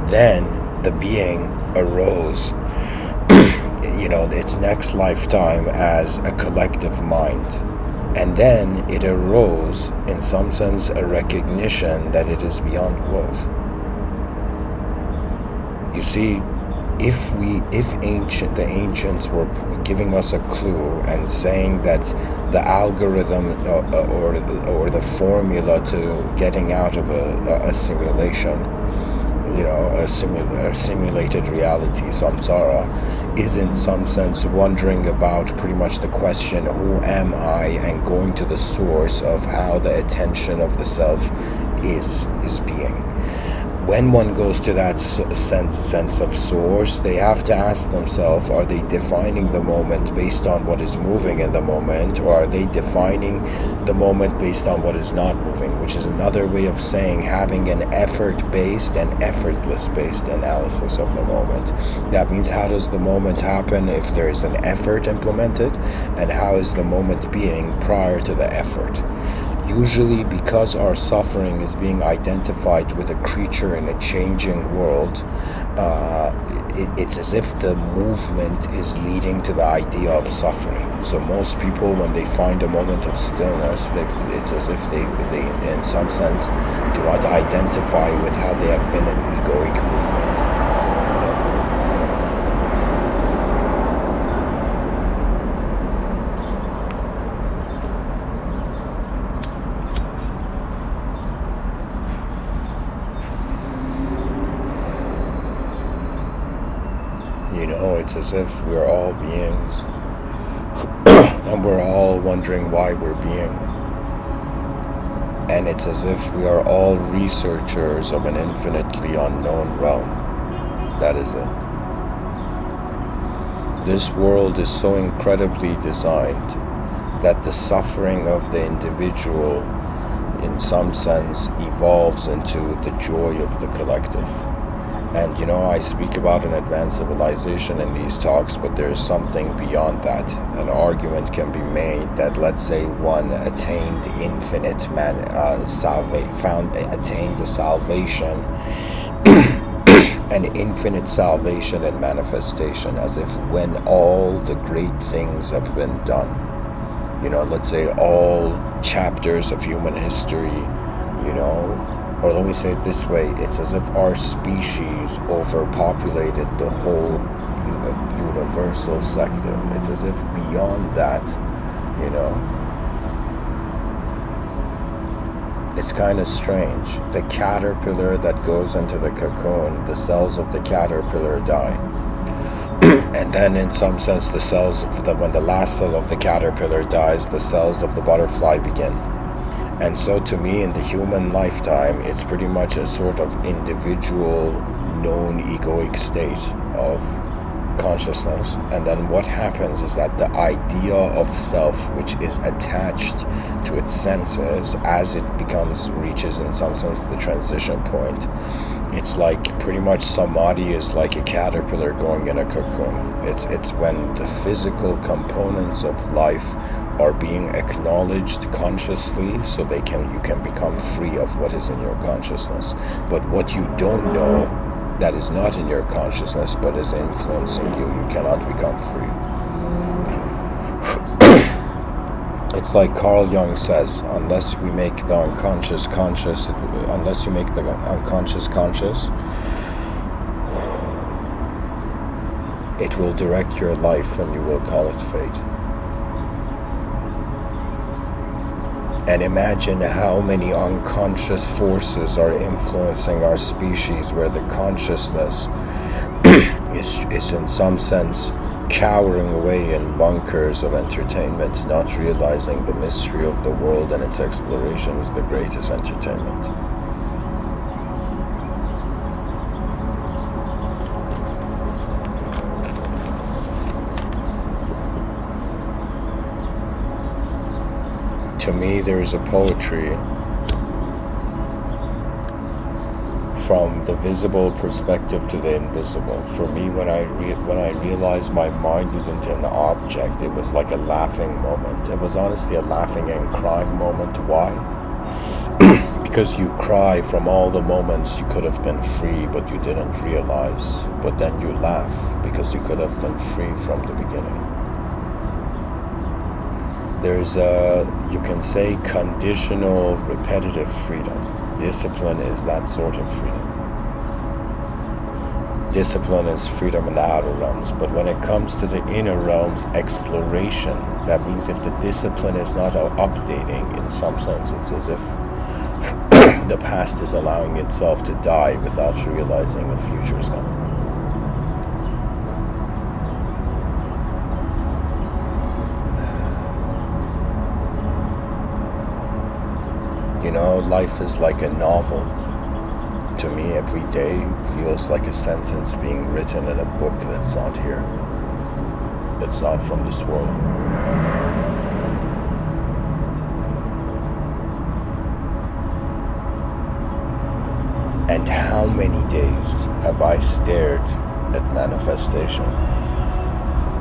Speaker 1: Then the being arose its next lifetime as a collective mind, and then it arose in some sense a recognition that it is beyond growth. You see, if the ancients were giving us a clue and saying that the algorithm or the formula to getting out of a simulation, a simulated reality, samsara, is in some sense wondering about pretty much the question, who am I, and going to the source of how the attention of the self is being. When one goes to that sense of source, they have to ask themselves, are they defining the moment based on what is moving in the moment, or are they defining the moment based on what is not moving, which is another way of saying having an effort-based and effortless-based analysis of the moment. That means, how does the moment happen if there is an effort implemented, and how is the moment being prior to the effort? Usually, because our suffering is being identified with a creature in a changing world, it's as if the movement is leading to the idea of suffering. So most people, when they find a moment of stillness, it's as if they, in some sense, do not identify with how they have been an egoic movement. It's as if we're all beings and we're all wondering why we're being. And it's as if we are all researchers of an infinitely unknown realm. That is it. This world is so incredibly designed that the suffering of the individual, in some sense, evolves into the joy of the collective. And I speak about an advanced civilization in these talks, but there is something beyond that. An argument can be made that, let's say, one attained infinite attained the salvation, an infinite salvation and manifestation, as if when all the great things have been done, let's say all chapters of human history, or let me say it this way, it's as if our species overpopulated the whole universal sector. It's as if beyond that, it's kind of strange. The caterpillar that goes into the cocoon, the cells of the caterpillar die. And then in some sense, when the last cell of the caterpillar dies, the cells of the butterfly begin. And so to me, in the human lifetime, it's pretty much a sort of individual, known egoic state of consciousness. And then what happens is that the idea of self, which is attached to its senses, as it reaches in some sense the transition point, it's like pretty much samadhi is like a caterpillar going in a cocoon. It's when the physical components of life are being acknowledged consciously, so you can become free of what is in your consciousness. But what you don't know, that is not in your consciousness but is influencing you cannot become free. It's like Carl Jung says, unless we make the unconscious conscious, unless you make the unconscious conscious, it will direct your life and you will call it fate. And imagine how many unconscious forces are influencing our species, where the consciousness is in some sense cowering away in bunkers of entertainment, not realizing the mystery of the world and its exploration is the greatest entertainment. To me, there is a poetry from the visible perspective to the invisible. For me, when I realized my mind isn't an object, it was like a laughing moment. It was honestly a laughing and crying moment. Why? Because you cry from all the moments you could have been free, but you didn't realize. But then you laugh because you could have been free from the beginning. There's you can say, conditional, repetitive freedom. Discipline is that sort of freedom. Discipline is freedom in the outer realms, but when it comes to the inner realms, exploration, that means if the discipline is not updating, in some sense, it's as if the past is allowing itself to die without realizing the future is coming. Life is like a novel. To me, every day feels like a sentence being written in a book that's not here, that's not from this world. And how many days have I stared at manifestation,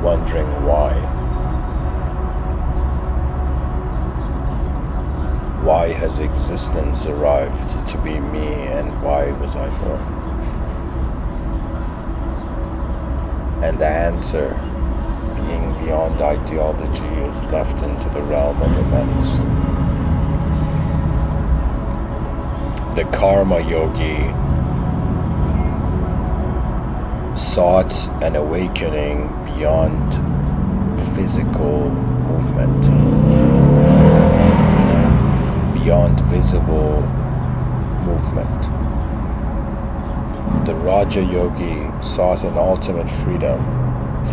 Speaker 1: wondering why? Why has existence arrived to be me, and why was I born? And the answer, being beyond ideology, is left into the realm of events. The karma yogi sought an awakening beyond physical movement, beyond visible movement. The Raja Yogi sought an ultimate freedom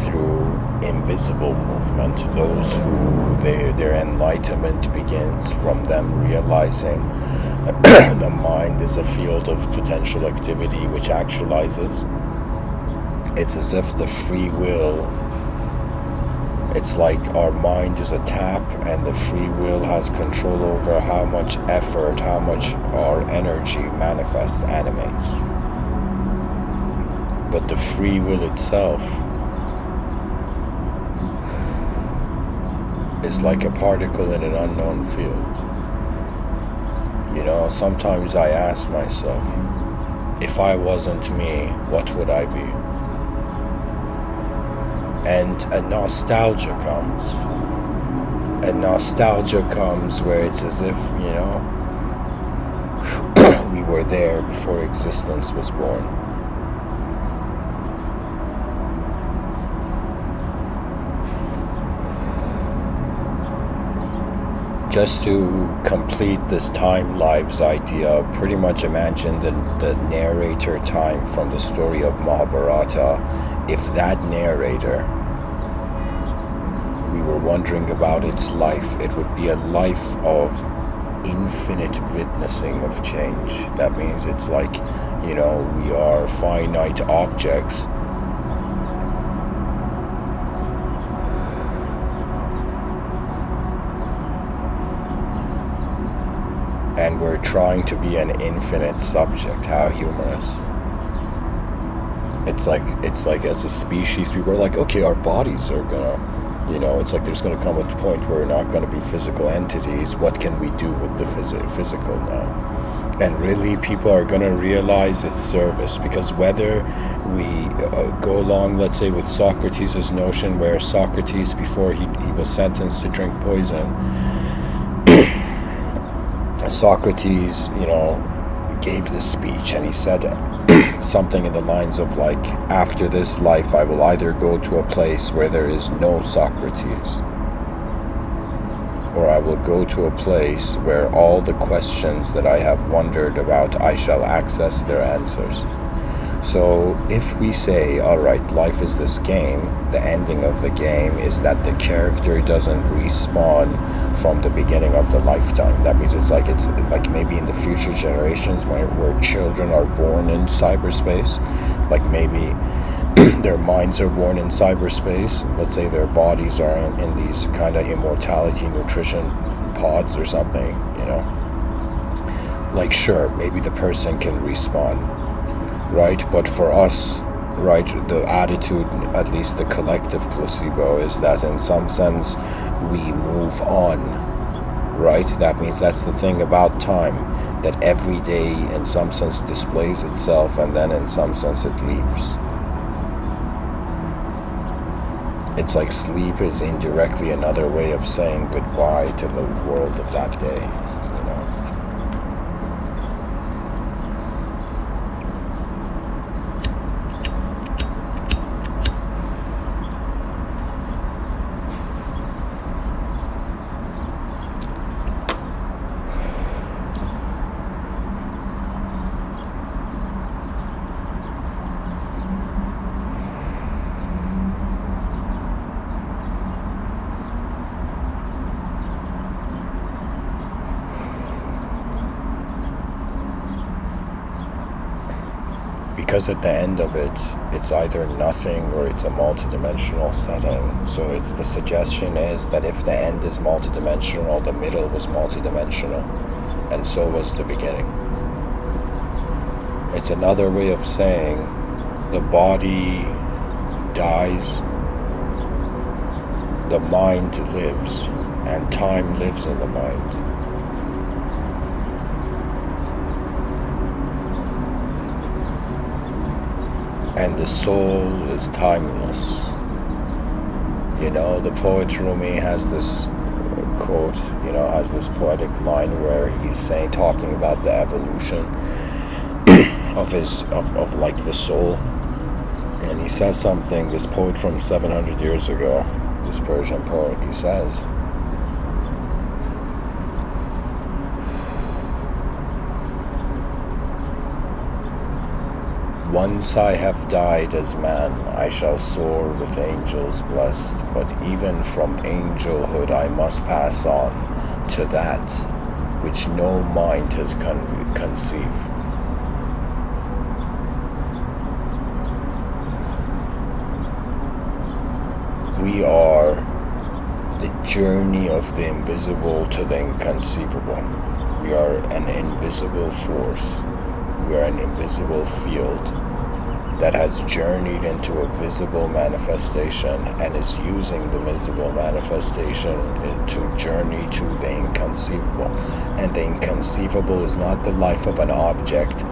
Speaker 1: through invisible movement. Those who their enlightenment begins from them realizing the mind is a field of potential activity which actualizes. It's as if the free will, it's like our mind is a tap and the free will has control over how much effort, how much our energy manifests, animates. But the free will itself is like a particle in an unknown field. You know, sometimes I ask myself, if I wasn't me, what would I be? And a nostalgia comes. And nostalgia comes where it's as if, you know, we were there before existence was born. Just to complete this Timelives idea, pretty much imagine the narrator time from the story of Mahabharata. If that narrator, we were wondering about its life, it would be a life of infinite witnessing of change. That means it's like, you know, we are finite objects and we're trying to be an infinite subject. How humorous. It's like as a species we were like, okay, our bodies are gonna, you know, it's like there's gonna come a point where we're not gonna be physical entities. What can we do with the physical now? And really people are gonna realize its service, because whether we go along, let's say, with Socrates' notion, where Socrates, before he was sentenced to drink poison, Socrates, you know, gave this speech and he said something in the lines of like, after this life I will either go to a place where there is no Socrates, or I will go to a place where all the questions that I have wondered about, I shall access their answers. So if we say, all right, life is this game, the ending of the game is that the character doesn't respawn from the beginning of the lifetime. That means it's like maybe in the future generations where children are born in cyberspace, like maybe their minds are born in cyberspace. Let's say their bodies are in these kind of immortality nutrition pods or something, you know. Like, sure, maybe the person can respawn, right? But for us, right, the attitude, at least the collective placebo, is that in some sense we move on, right? That means that's the thing about time, that every day in some sense displays itself and then in some sense it leaves. It's like sleep is indirectly another way of saying goodbye to the world of that day, you know. Because at the end of it, it's either nothing or it's a multidimensional setting. So it's the suggestion is that if the end is multidimensional, the middle was multidimensional, and so was the beginning. It's another way of saying the body dies, the mind lives, and time lives in the mind. and the soul is timeless. You know, the poet Rumi has this quote, you know, has this poetic line where he's saying, talking about the evolution of like the soul. And he says something, this poet from 700 years ago, this Persian poet, he says, "Once I have died as man, I shall soar with angels blessed, but even from angelhood I must pass on to that which no mind has conceived." We are the journey of the invisible to the inconceivable. We are an invisible force. We are an invisible field that has journeyed into a visible manifestation and is using the visible manifestation to journey to the inconceivable. And the inconceivable is not the life of an object,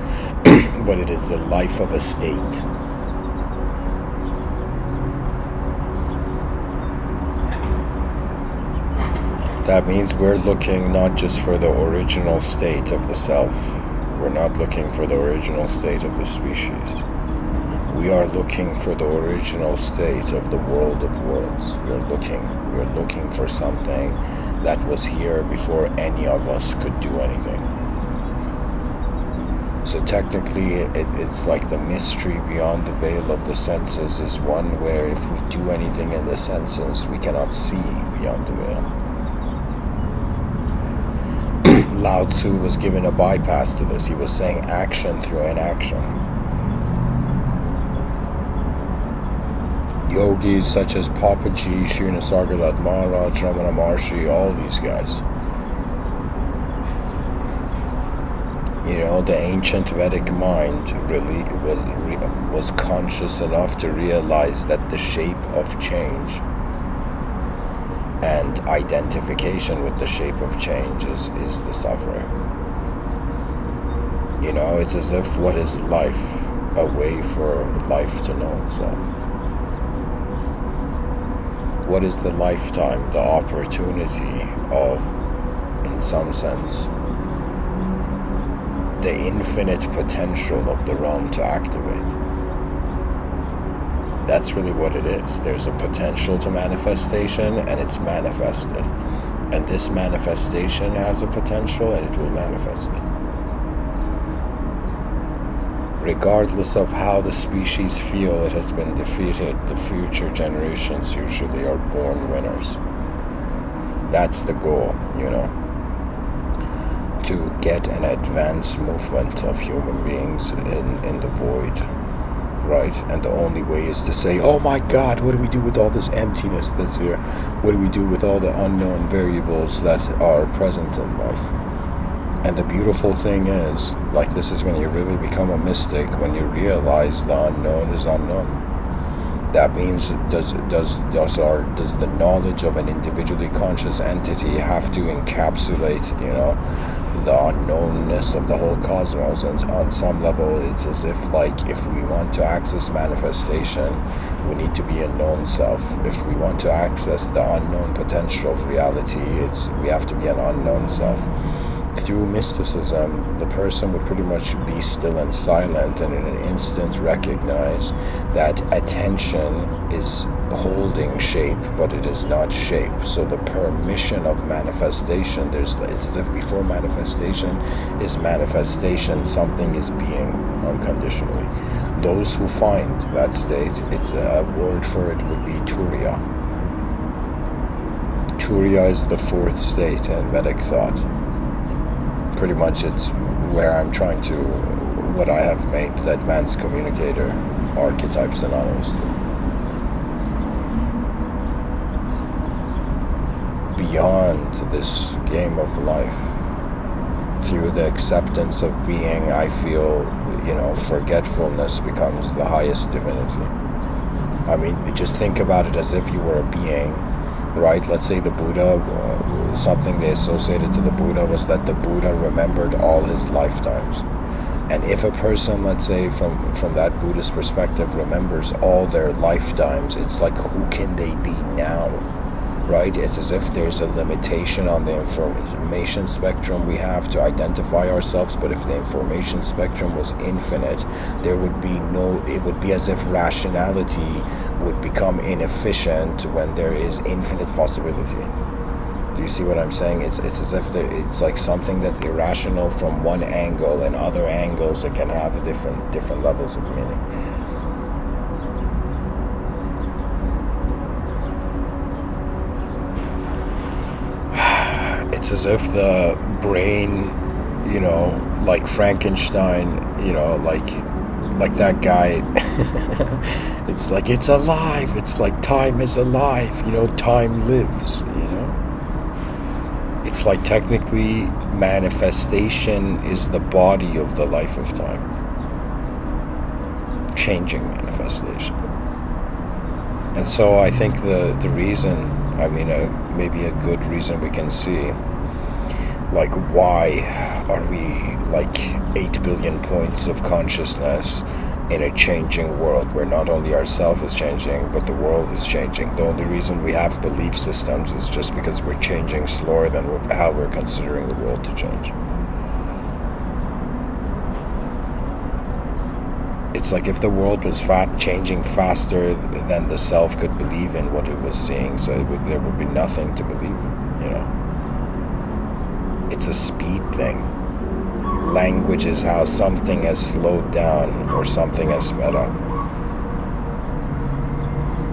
Speaker 1: but it is the life of a state. That means we're looking not just for the original state of the self. We're not looking for the original state of the species. We are looking for the original state of the world of worlds. We're looking for something that was here before any of us could do anything. So technically, it's like the mystery beyond the veil of the senses is one where if we do anything in the senses, we cannot see beyond the veil. Lao Tzu was given a bypass to this. He was saying action through inaction. Yogis such as Papaji, Shri Nisargadatta Maharaj, Ramana Maharshi, all these guys. You know, the ancient Vedic mind really was conscious enough to realize that the shape of change and identification with the shape of change is the suffering. You know, it's as if what is life? A way for life to know itself. What is the lifetime? The opportunity of, in some sense, the infinite potential of the realm to activate. That's really what it is. There's a potential to manifestation and it's manifested. And this manifestation has a potential and it will manifest it. Regardless of how the species feel it has been defeated, the future generations usually are born winners. That's the goal, you know. To get an advanced movement of human beings in the void. Right? And the only way is to say, oh my God, what do we do with all this emptiness that's here? What do we do with all the unknown variables that are present in life? And the beautiful thing is, like, this is when you really become a mystic, when you realize the unknown is unknown. That means does the knowledge of an individually conscious entity have to encapsulate, you know, the unknownness of the whole cosmos? And on some level, it's as if, like, if we want to access manifestation, we need to be a known self. If we want to access the unknown potential of reality, we have to be an unknown self. Through mysticism, the person would pretty much be still and silent and in an instant recognize that attention is holding shape, but it is not shape. So the permission of manifestation, it's as if before manifestation is manifestation, something is being unconditionally. Those who find that state, it's a word for it would be Turiya. Turiya is the fourth state in Vedic thought. Pretty much it's where I'm trying to, what I have made the advanced communicator archetype synonymous to. Beyond this game of life, through the acceptance of being, I feel, you know, forgetfulness becomes the highest divinity. I mean, just think about it as if you were a being, right? Let's say the Buddha, something they associated to the Buddha was that the Buddha remembered all his lifetimes. And if a person, let's say from that Buddhist perspective, remembers all their lifetimes, it's like, who can they be now? Right? It's as if there's a limitation on the information spectrum we have to identify ourselves, but if the information spectrum was infinite, there would be it would be as if rationality would become inefficient when there is infinite possibility. Do you see what I'm saying? It's as if it's like something that's irrational from one angle, and other angles it can have different levels of meaning. It's as if the brain, like Frankenstein, like that guy, it's like it's alive. It's like time is alive, time lives, It's like technically manifestation is the body of the life of time. Changing manifestation. And so I think the reason, maybe a good reason we can see, like, why are we like 8 billion points of consciousness in a changing world where not only ourself is changing, but the world is changing. The only reason we have belief systems is just because we're changing slower than how we're considering the world to change. It's like if the world was changing faster than the self could believe in what it was seeing, so there would be nothing to believe in, It's a speed thing. Language is how something has slowed down or something has sped up.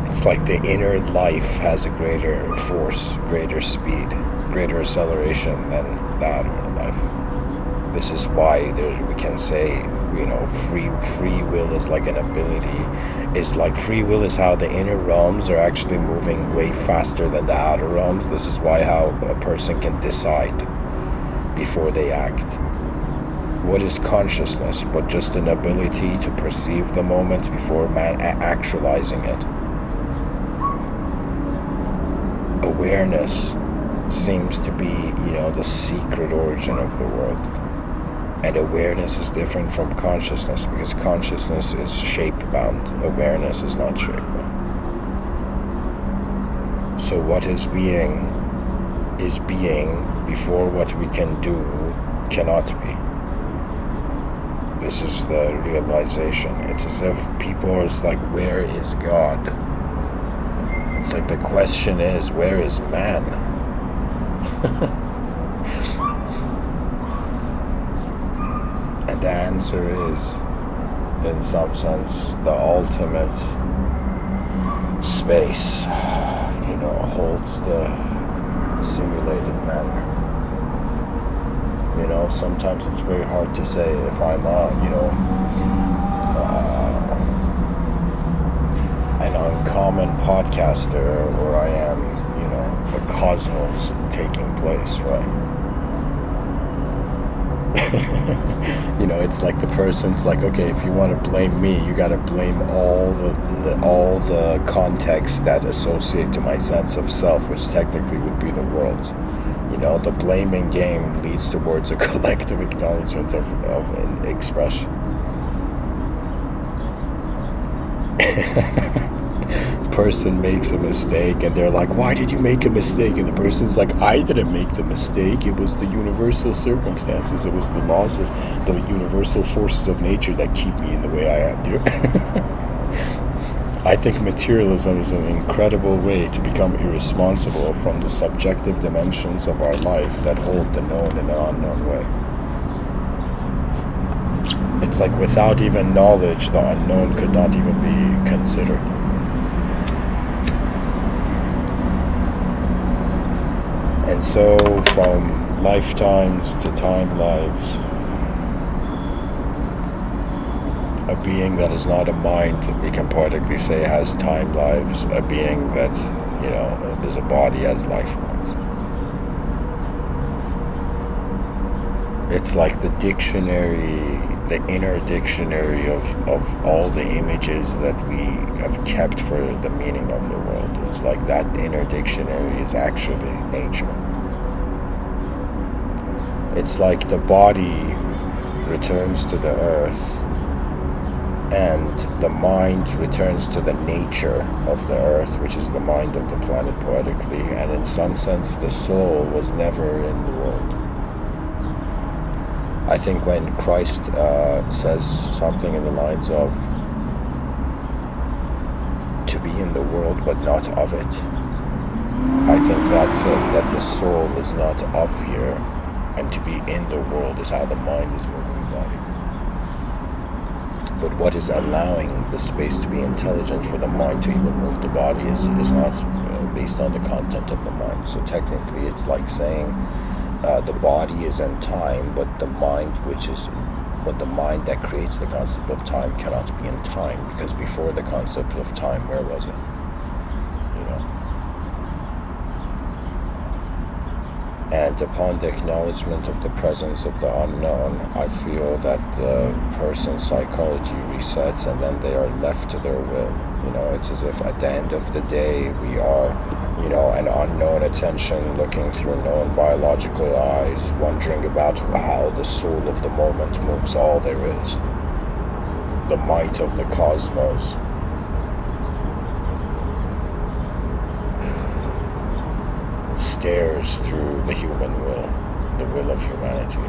Speaker 1: It's like the inner life has a greater force, greater speed, greater acceleration than the outer life. This is why we can say, free will is like an ability. It's like free will is how the inner realms are actually moving way faster than the outer realms. This is why how a person can decide before they act. What is consciousness but just an ability to perceive the moment before man actualizing it? Awareness seems to be, the secret origin of the world. And awareness is different from consciousness, because consciousness is shape-bound. Awareness is not shape-bound. So what is being before what we can do cannot be. This is the realization. It's as if people are like, where is God? It's like the question is, where is man? And the answer is, in some sense, the ultimate space, holds the simulated manner. Sometimes it's very hard to say if I'm an uncommon podcaster or I am, a cosmos taking place, right? It's like the person's like, okay, if you want to blame me, you got to blame all the context that associate to my sense of self, which technically would be the world. The blaming game leads towards a collective acknowledgement of an expression. Person makes a mistake and they're like, why did you make a mistake? And the person's like, I didn't make the mistake. It was the universal circumstances. It was the laws of the universal forces of nature that keep me in the way I am. I think materialism is an incredible way to become irresponsible from the subjective dimensions of our life that hold the known in an unknown way. It's like without even knowledge, the unknown could not even be considered. And so from lifetimes to time lives, a being that is not a mind, we can poetically say has time lives. A being that, is a body has lifelines. It's like the dictionary, the inner dictionary of all the images that we have kept for the meaning of the world. It's like that inner dictionary is actually nature. It's like the body returns to the earth, and the mind returns to the nature of the earth, which is the mind of the planet poetically, and in some sense the soul was never in the world. I think when Christ says something in the lines of to be in the world but not of it, I think that's it, that the soul is not of here, and to be in the world is how the mind is moving the body. But what is allowing the space to be intelligent for the mind to even move the body is not based on the content of the mind. So technically it's like saying the body is in time, but the mind the mind that creates the concept of time cannot be in time, because before the concept of time, where was it? And upon the acknowledgement of the presence of the unknown, I feel that the person's psychology resets, and then they are left to their will. It's as if at the end of the day we are, an unknown attention looking through known biological eyes, wondering about how the soul of the moment moves all there is. The might of the cosmos. Stares through the human will, the will of humanity.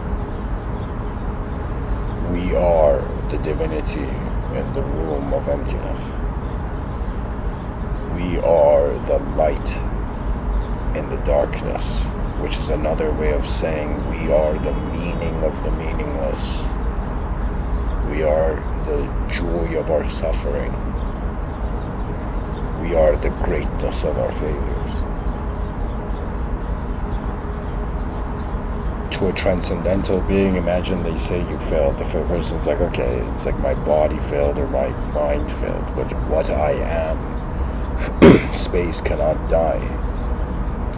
Speaker 1: We are the divinity in the room of emptiness. We are the light in the darkness, which is another way of saying we are the meaning of the meaningless. We are the joy of our suffering. We are the greatness of our failures. To a transcendental being, imagine they say you failed. The person's like, okay, it's like my body failed or my mind failed, but what I am, space cannot die,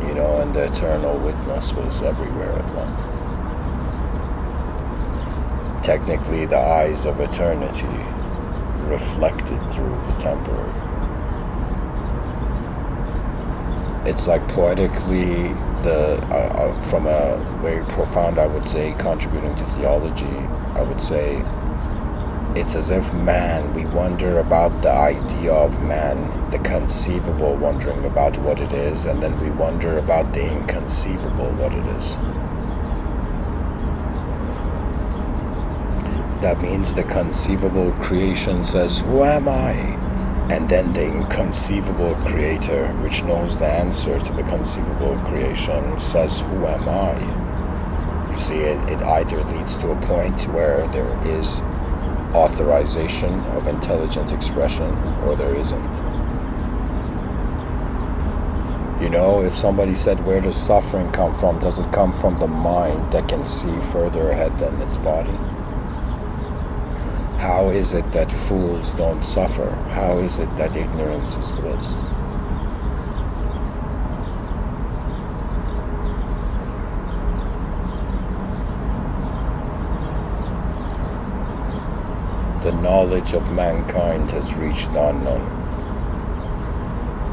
Speaker 1: and the eternal witness was everywhere at once. Technically, the eyes of eternity reflected through the temporary. It's like poetically, from a very profound, I would say, contributing to theology, I would say it's as if man, we wonder about the idea of man, the conceivable, wondering about what it is, and then we wonder about the inconceivable, what it is. That means the conceivable creation says, who am I? And then the inconceivable creator, which knows the answer to the conceivable creation, says, who am I? You see, it either leads to a point where there is authorization of intelligent expression, or there isn't. If somebody said, where does suffering come from? Does it come from the mind that can see further ahead than its body? How is it that fools don't suffer? How is it that ignorance is bliss? The knowledge of mankind has reached the unknown.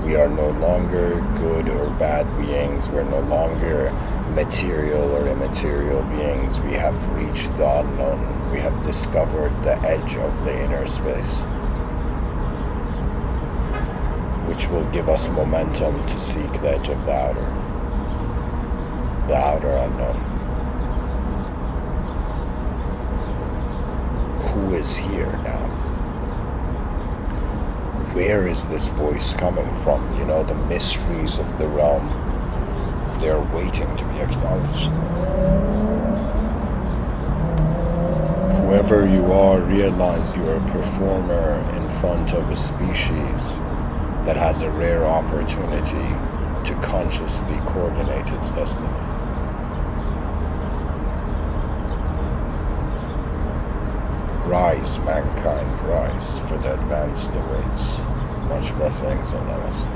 Speaker 1: We are no longer good or bad beings. We're no longer material or immaterial beings. We have reached the unknown. We have discovered the edge of the inner space, which will give us momentum to seek the edge of the outer unknown. Who is here now? Where is this voice coming from? The mysteries of the realm, they're waiting to be acknowledged. Whoever you are, realize you are a performer in front of a species that has a rare opportunity to consciously coordinate its destiny. Rise, mankind, rise, for the advanced awaits. Much blessings and namaste.